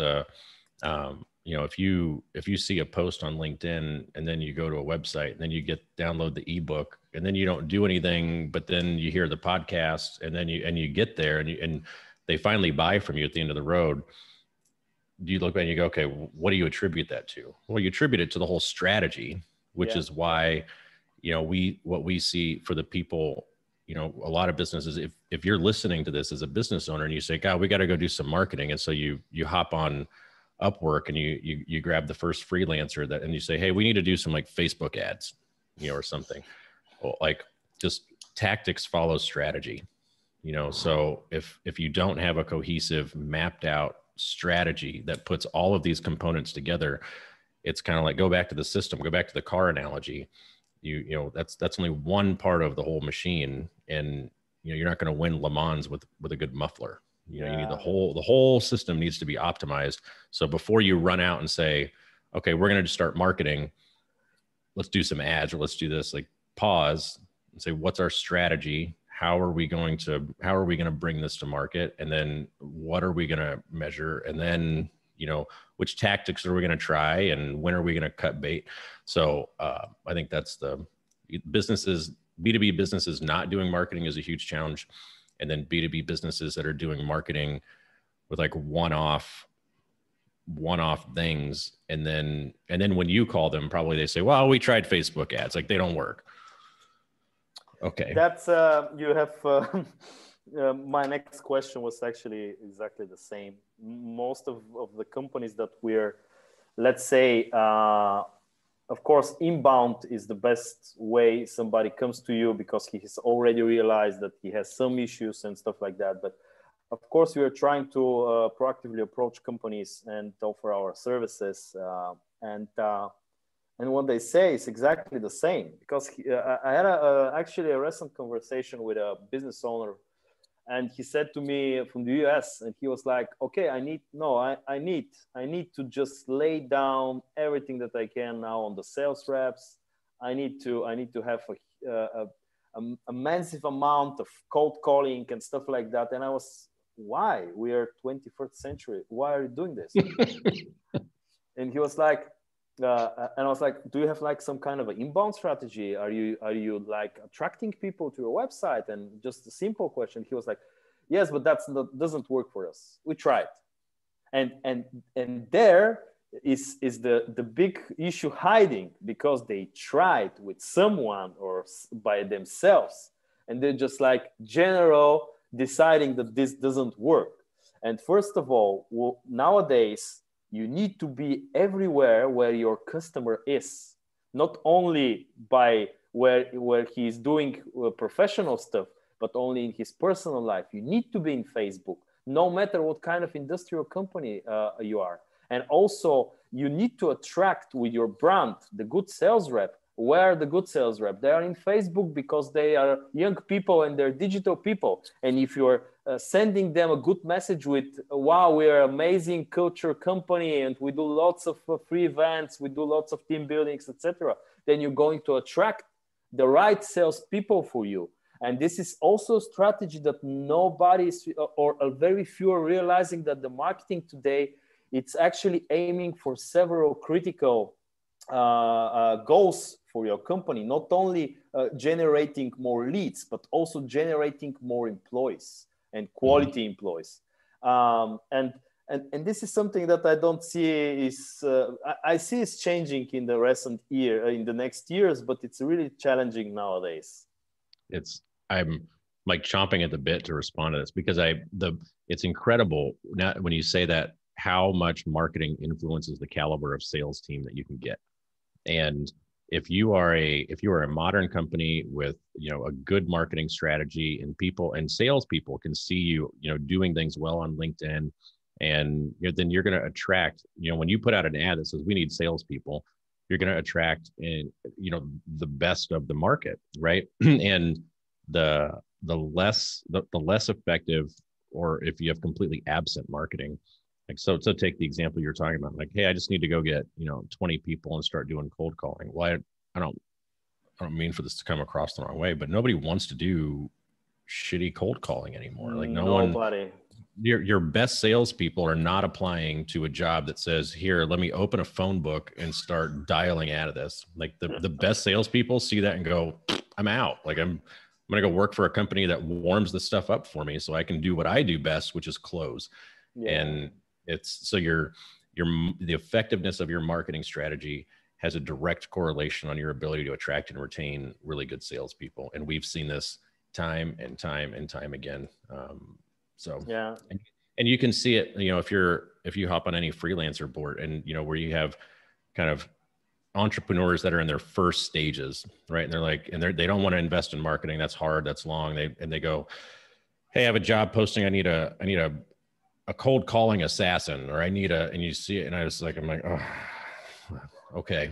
if you see a post on LinkedIn and then you go to a website and then you download the ebook and then you don't do anything, but then you hear the podcast and then you get there and they finally buy from you at the end of the road. Do you look back and you go, okay, what do you attribute that to? Well, you attribute it to the whole strategy, which is why, what we see for the people, a lot of businesses, if you're listening to this as a business owner and you say, God, we got to go do some marketing. And so you hop on Upwork and you grab the first freelancer and you say, hey, we need to do some like Facebook ads, or something. Well, like just tactics follow strategy, so if you don't have a cohesive, mapped out strategy that puts all of these components together, it's kind of like go back to the system, go back to the car analogy. That's only one part of the whole machine, and you're not going to win Le Mans with a good muffler. You need the whole system needs to be optimized. So before you run out and say, okay, we're going to just start marketing, let's do some ads, or let's do this, like pause and say, what's our strategy? How are we going to bring this to market? And then what are we going to measure? And then, which tactics are we going to try? And when are we going to cut bait? So I think that's B2B businesses not doing marketing is a huge challenge. And then B2B businesses that are doing marketing with like one-off things. And then when you call them, probably they say, well, we tried Facebook ads. Like they don't work. Okay. That's you have my next question was actually exactly the same. Most of the companies that we're, let's say, of course, inbound is the best way somebody comes to you because he has already realized that he has some issues and stuff like that. But of course, we are trying to proactively approach companies and offer our services. And what they say is exactly the same, because I had actually a recent conversation with a business owner And he said to me from the US, and he was like, okay, I need to just lay down everything that I can now on the sales reps. I need to have a massive amount of cold calling and stuff like that. And I was, why? We are 21st century. Why are you doing this? And he was like, and I was like, do you have like some kind of an inbound strategy? Are you like attracting people to your website? And just a simple question. He was like, yes, but doesn't work for us. We tried. And there is the big issue hiding, because they tried with someone or by themselves. And they're just like general deciding that this doesn't work. And first of all, nowadays, you need to be everywhere where your customer is, not only by where he's doing professional stuff, but only in his personal life. You need to be in Facebook, no matter what kind of industrial company you are. And also, you need to attract with your brand the good sales rep. Where are the good sales rep? They are in Facebook because they are young people and they're digital people. And if you're sending them a good message with, wow, we are an amazing culture company and we do lots of free events, we do lots of team buildings, etc., then you're going to attract the right sales people for you. And this is also a strategy that nobody is, or very few are realizing, that the marketing today, it's actually aiming for several critical goals for your company, not only generating more leads, but also generating more employees and quality employees. And this is something that I don't see is, I see is changing in the recent year, in the next years, but it's really challenging nowadays. I'm like chomping at the bit to respond to this, because it's incredible now when you say that, how much marketing influences the caliber of sales team that you can get. And if you are a modern company with, a good marketing strategy, and people and salespeople can see you, doing things well on LinkedIn, and then you're going to attract, when you put out an ad that says we need salespeople, you're going to attract the best of the market, right? And the less effective, or if you have completely absent marketing, like, so take the example you're talking about, like, hey, I just need to go get, 20 people and start doing cold calling. Well, I don't mean for this to come across the wrong way, but nobody wants to do shitty cold calling anymore. Like nobody. Your best salespeople are not applying to a job that says, here, let me open a phone book and start dialing out of this. Like the best salespeople see that and go, I'm out. Like I'm going to go work for a company that warms the stuff up for me so I can do what I do best, which is close. Yeah. And it's so the effectiveness of your marketing strategy has a direct correlation on your ability to attract and retain really good salespeople. And we've seen this time and time and time again. So yeah, and you can see it, if you hop on any freelancer board and, where you have kind of entrepreneurs that are in their first stages, right? And they're like, they don't want to invest in marketing. That's hard. That's long. They go, hey, I have a job posting. I need a cold calling assassin, or and you see it. And I'm like, oh, okay.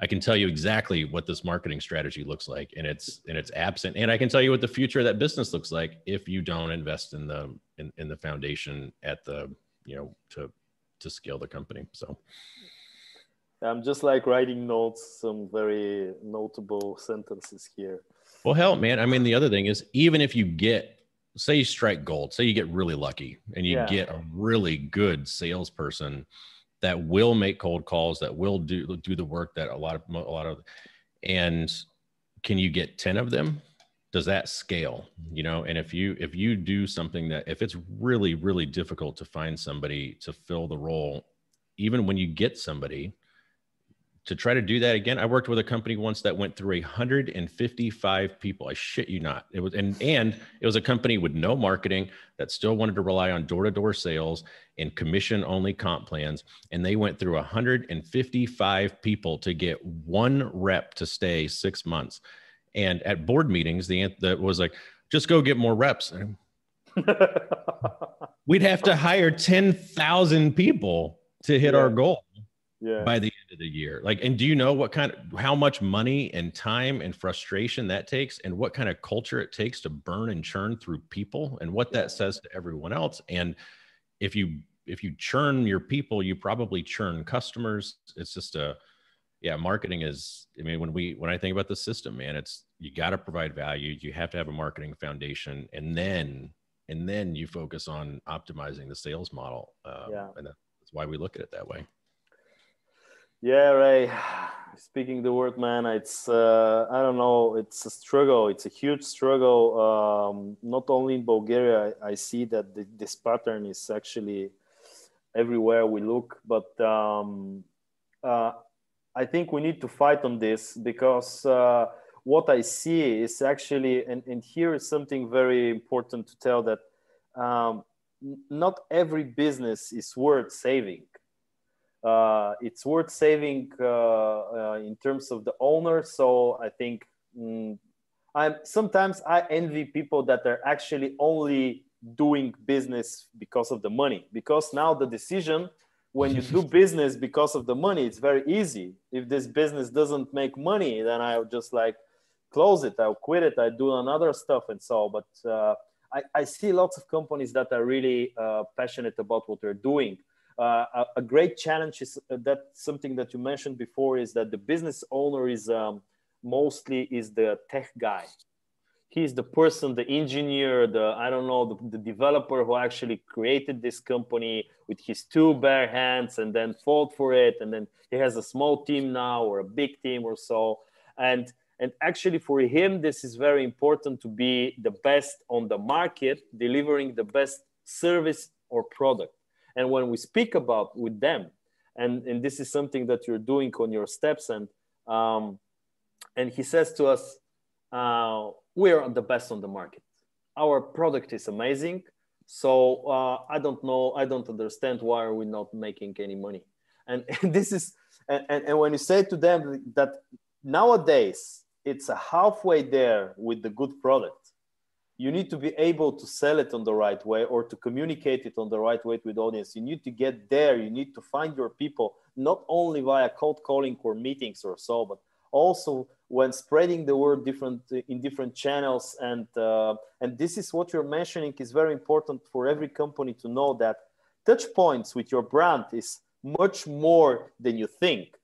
I can tell you exactly what this marketing strategy looks like, and it's absent. And I can tell you what the future of that business looks like if you don't invest in the foundation at the, to scale the company. So I'm just like writing notes, some very notable sentences here. Well, hell, man. I mean, the other thing is, even if you say you strike gold, say you get really lucky and you get a really good salesperson that will make cold calls, that will do the work that a lot of, and can you get 10 of them? Does that scale? And if you do something that, if it's really, really difficult to find somebody to fill the role, even when you get somebody, to try to do that again. I worked with a company once that went through 155 people. I shit you not. It was, and it was a company with no marketing that still wanted to rely on door-to-door sales and commission-only comp plans. And they went through 155 people to get one rep to stay 6 months. And at board meetings, the was like, just go get more reps. We'd have to hire 10,000 people to hit our goal. Yeah. by the end of the year. Like, and do you know how much money and time and frustration that takes, and what kind of culture it takes to burn and churn through people, and what that says to everyone else? And if you churn your people, you probably churn customers. It's just marketing is, I mean, when I think about the system, man, you got to provide value. You have to have a marketing foundation, and then you focus on optimizing the sales model. And that's why we look at it that way. Yeah, Ray, speaking the word, man, it's, I don't know, it's a struggle. It's a huge struggle. Not only in Bulgaria, I see that this pattern is actually everywhere we look, but I think we need to fight on this, because what I see is actually, and here is something very important to tell, that not every business is worth saving. It's worth saving in terms of the owner. So I think sometimes I envy people that are actually only doing business because of the money, because now the decision, when you do business because of the money, it's very easy. If this business doesn't make money, then I'll just like close it, I'll quit it, I do another stuff and so. But I see lots of companies that are really passionate about what they're doing. A great challenge is that something that you mentioned before, is that the business owner is mostly the tech guy. He's the person, the engineer, the developer who actually created this company with his two bare hands and then fought for it. And then he has a small team now, or a big team or so. And actually for him, this is very important to be the best on the market, delivering the best service or product. And when we speak about with them, and this is something that you're doing on your steps, and he says to us, we are the best on the market. Our product is amazing. So I don't understand why are we not making any money. And this is, and when you say to them that nowadays it's a halfway there with the good product, you need to be able to sell it on the right way, or to communicate it on the right way with the audience. You need to get there. You need to find your people, not only via cold calling or meetings or so, but also when spreading the word in different channels. And this is what you're mentioning is very important for every company to know, that touch points with your brand is much more than you think.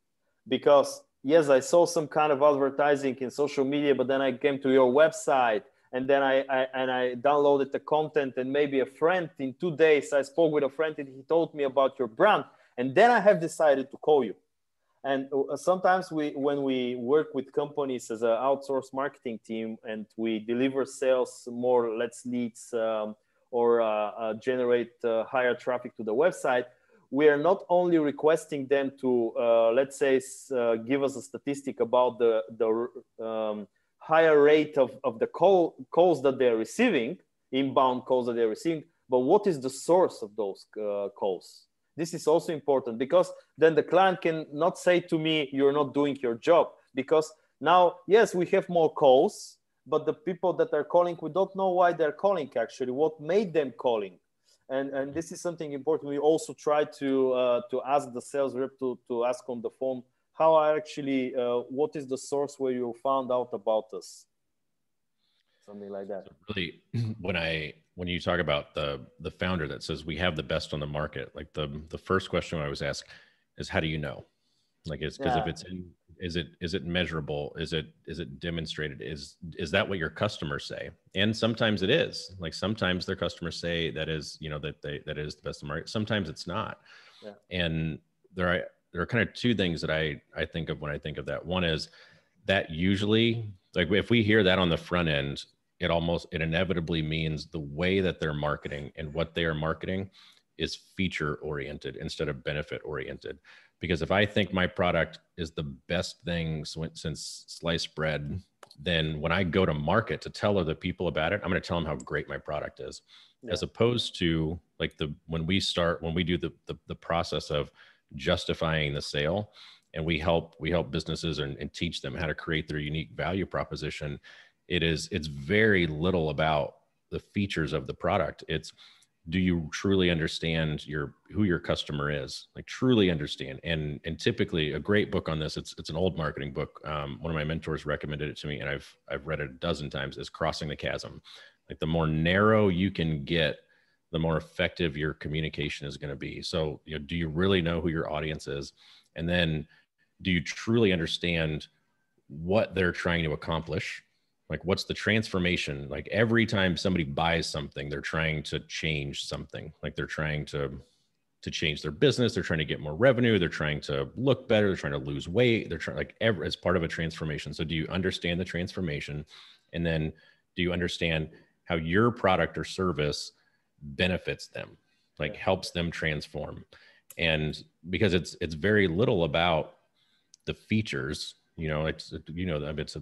Because yes, I saw some kind of advertising in social media, but then I came to your website, and then I downloaded the content, and maybe a friend, in 2 days, I spoke with a friend and he told me about your brand. And then I have decided to call you. And sometimes when we work with companies as an outsourced marketing team, and we deliver sales, more or less leads, or generate higher traffic to the website, we are not only requesting them to, let's say, give us a statistic about the higher rate of the calls that they're receiving, inbound calls that they're receiving, but what is the source of those calls? This is also important, because then the client can not say to me, you're not doing your job. Because now, yes, we have more calls, but the people that are calling, we don't know why they're calling actually, what made them calling. And this is something important. We also try to ask the sales rep to ask on the phone, how I actually, what is the source where you found out about us? Something like that. So really, when you talk about the founder that says we have the best on the market, like the first question I always ask is, how do you know? Like, it's because if it's is it measurable? Is it demonstrated? Is that what your customers say? And sometimes it is. Like, sometimes their customers say that is, that is the best on the market. Sometimes it's not. Yeah. And there are kind of two things that I think of when I think of that. One is that usually, like, if we hear that on the front end, it inevitably means the way that they're marketing and what they are marketing is feature oriented instead of benefit oriented. Because if I think my product is the best thing since sliced bread, then when I go to market to tell other people about it, I'm going to tell them how great my product is. Yeah. As opposed to like when we do the process of justifying the sale, and we help businesses and teach them how to create their unique value proposition. It's very little about the features of the product. It's do you truly understand who your customer is? Like truly understand. And typically a great book on this, it's an old marketing book. One of my mentors recommended it to me, and I've read it a dozen times, is Crossing the Chasm. Like the more narrow you can get, the more effective your communication is going to be. So, do you really know who your audience is? And then do you truly understand what they're trying to accomplish? Like, what's the transformation? Like every time somebody buys something, they're trying to change something. Like they're trying to change their business. They're trying to get more revenue. They're trying to look better. They're trying to lose weight. They're trying, like, as part of a transformation. So do you understand the transformation? And then do you understand how your product or service benefits them, like helps them transform? And because it's very little about the features, it's, it's a,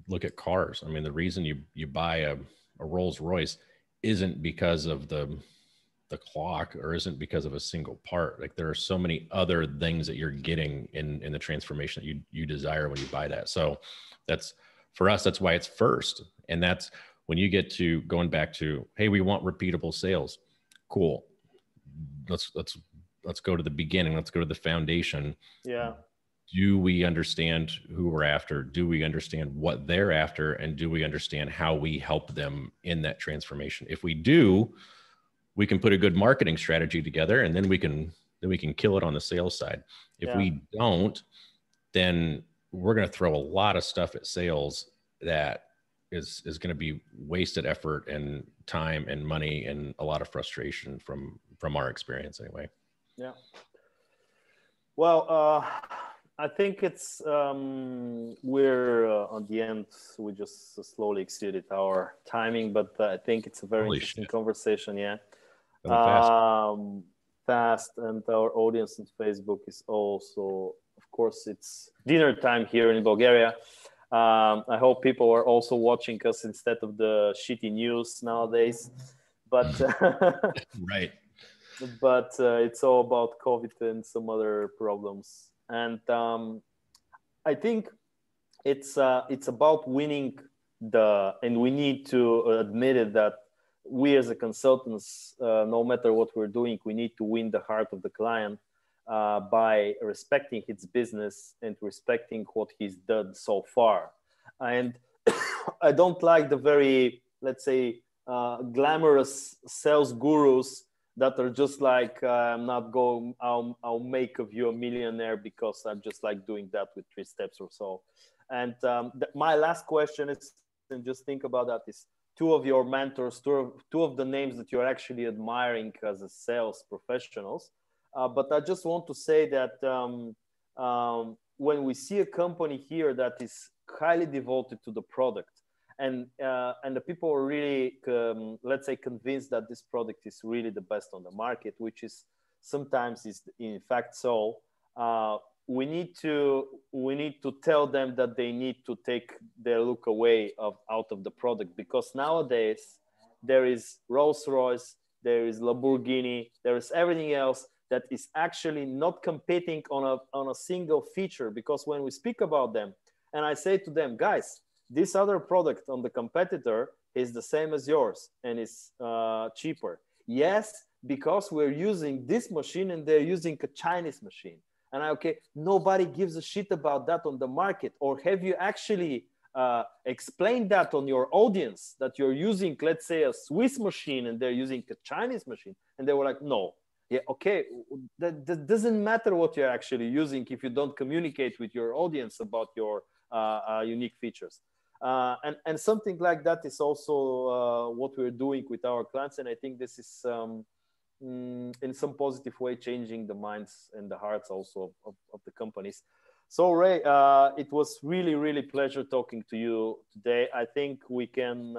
look at cars. I mean, the reason you buy a Rolls Royce isn't because of the clock, or isn't because of a single part. Like there are so many other things that you're getting in the transformation that you desire when you buy that. So that's, for us, that's why it's first. And that's when you get to going back to, hey, we want repeatable sales. Cool. Let's go to the beginning. Let's go to the foundation. Yeah. Do we understand who we're after? Do we understand what they're after? And do we understand how we help them in that transformation? If we do, we can put a good marketing strategy together, and then we can kill it on the sales side. If we don't, then we're going to throw a lot of stuff at sales that is going to be wasted effort and time and money and a lot of frustration from our experience anyway. Yeah. Well, I think it's we're on the end. We just slowly exceeded our timing, but I think it's a very interesting conversation. Yeah. Fast, and our audience on Facebook is also, of course, it's dinner time here in Bulgaria. I hope people are also watching us instead of the shitty news nowadays. But right. But it's all about COVID and some other problems. And I think it's about winning and we need to admit it, that we as a consultants, no matter what we're doing, we need to win the heart of the client by respecting his business and respecting what he's done so far. And I don't like the very, let's say, glamorous sales gurus that are just like, I'm not going, I'll make of you a millionaire because I'm just like doing that with 3 steps or so. And my last question is, and just think about that, is 2 of your mentors, two of the names that you're actually admiring as a sales professionals. But I just want to say that when we see a company here that is highly devoted to the product, and the people are really, let's say, convinced that this product is really the best on the market, which is sometimes is in fact so, we need to tell them that they need to take their look away out of the product, because nowadays there is Rolls-Royce, there is Lamborghini, there is everything else that is actually not competing on a single feature. Because when we speak about them, and I say to them, guys, this other product on the competitor is the same as yours and is cheaper. Yes, because we're using this machine and they're using a Chinese machine. And okay, nobody gives a shit about that on the market. Or have you actually explained that on your audience, that you're using, let's say, a Swiss machine and they're using a Chinese machine? And they were like, no. Yeah, okay, that doesn't matter what you're actually using if you don't communicate with your audience about your unique features. And something like that is also what we're doing with our clients. And I think this is in some positive way changing the minds and the hearts also of the companies. So Ray, it was really, really pleasure talking to you today. I think we can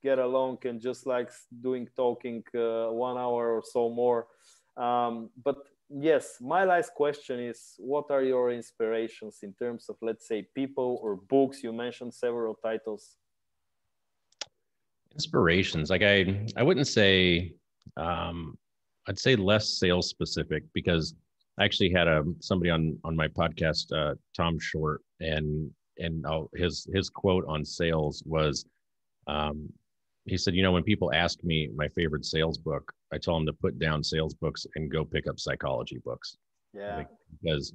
get along and just like talking 1 hour or so more. But yes, my last question is, what are your inspirations in terms of, let's say, people or books? You mentioned several titles. Inspirations, like I wouldn't say, I'd say less sales specific, because I actually had somebody on my podcast, Tom Short, and his quote on sales was, he said, when people ask me my favorite sales book, I tell them to put down sales books and go pick up psychology books. Yeah. Because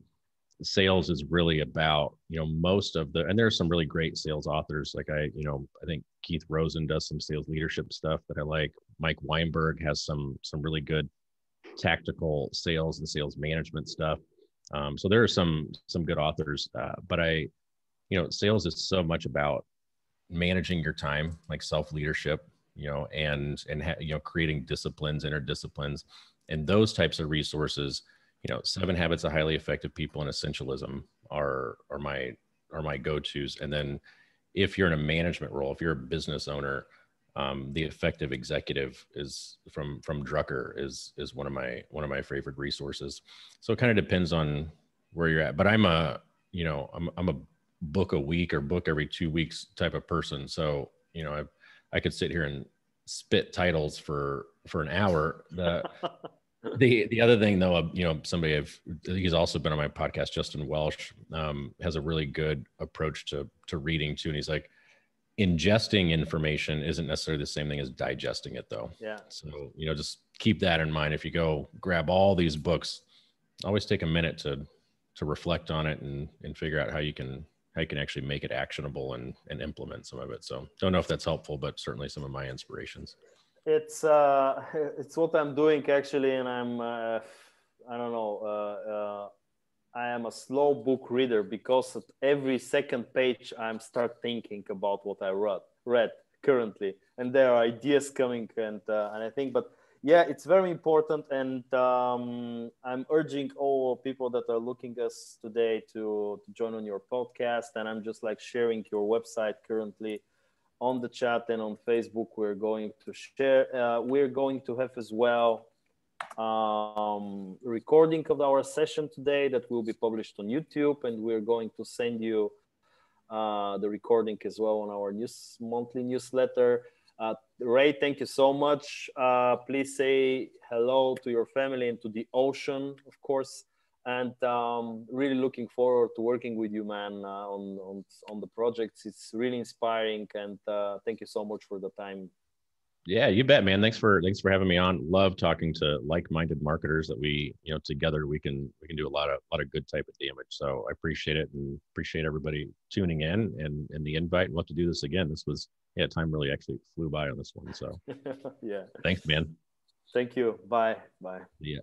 sales is really about, most of and there's some really great sales authors. Like I think Keith Rosen does some sales leadership stuff that I like. Mike Weinberg has some really good tactical sales and sales management stuff. So there are some good authors, but sales is so much about managing your time, like self-leadership, and creating disciplines, inner disciplines, and those types of resources. 7 Habits of Highly Effective People and Essentialism are my go-tos. And then if you're in a management role, if you're a business owner, The Effective Executive is from Drucker is one of my favorite resources. So it kind of depends on where you're at, but I'm a book a week or book every 2 weeks type of person. So, I could sit here and spit titles for an hour. The other thing though, he's also been on my podcast, Justin Welsh, has a really good approach to reading too. And he's like, ingesting information isn't necessarily the same thing as digesting it though. Yeah. So, just keep that in mind. If you go grab all these books, always take a minute to reflect on it and figure out how you can actually make it actionable and implement some of it. So don't know if that's helpful, but certainly some of my inspirations. It's what I'm doing actually. And I'm, I don't know, I am a slow book reader because at every second page I'm start thinking about what I read currently, and there are ideas coming, and I think, but yeah, it's very important, and I'm urging all people that are looking us today to join on your podcast, and I'm just like sharing your website currently on the chat and on Facebook. We're going to share. We're going to have as well recording of our session today that will be published on YouTube, and we're going to send you the recording as well on our monthly newsletter. Ray, thank you so much. Please say hello to your family and to the ocean, of course. And really looking forward to working with you, man, on the projects. It's really inspiring, and thank you so much for the time. Yeah, you bet, man. Thanks for having me on. Love talking to like-minded marketers that we, together we can do a lot of good type of damage. So I appreciate it, and appreciate everybody tuning in and the invite. We'll have to do this again. This was, time really actually flew by on this one. So yeah. Thanks, man. Thank you. Bye. Bye. Yeah.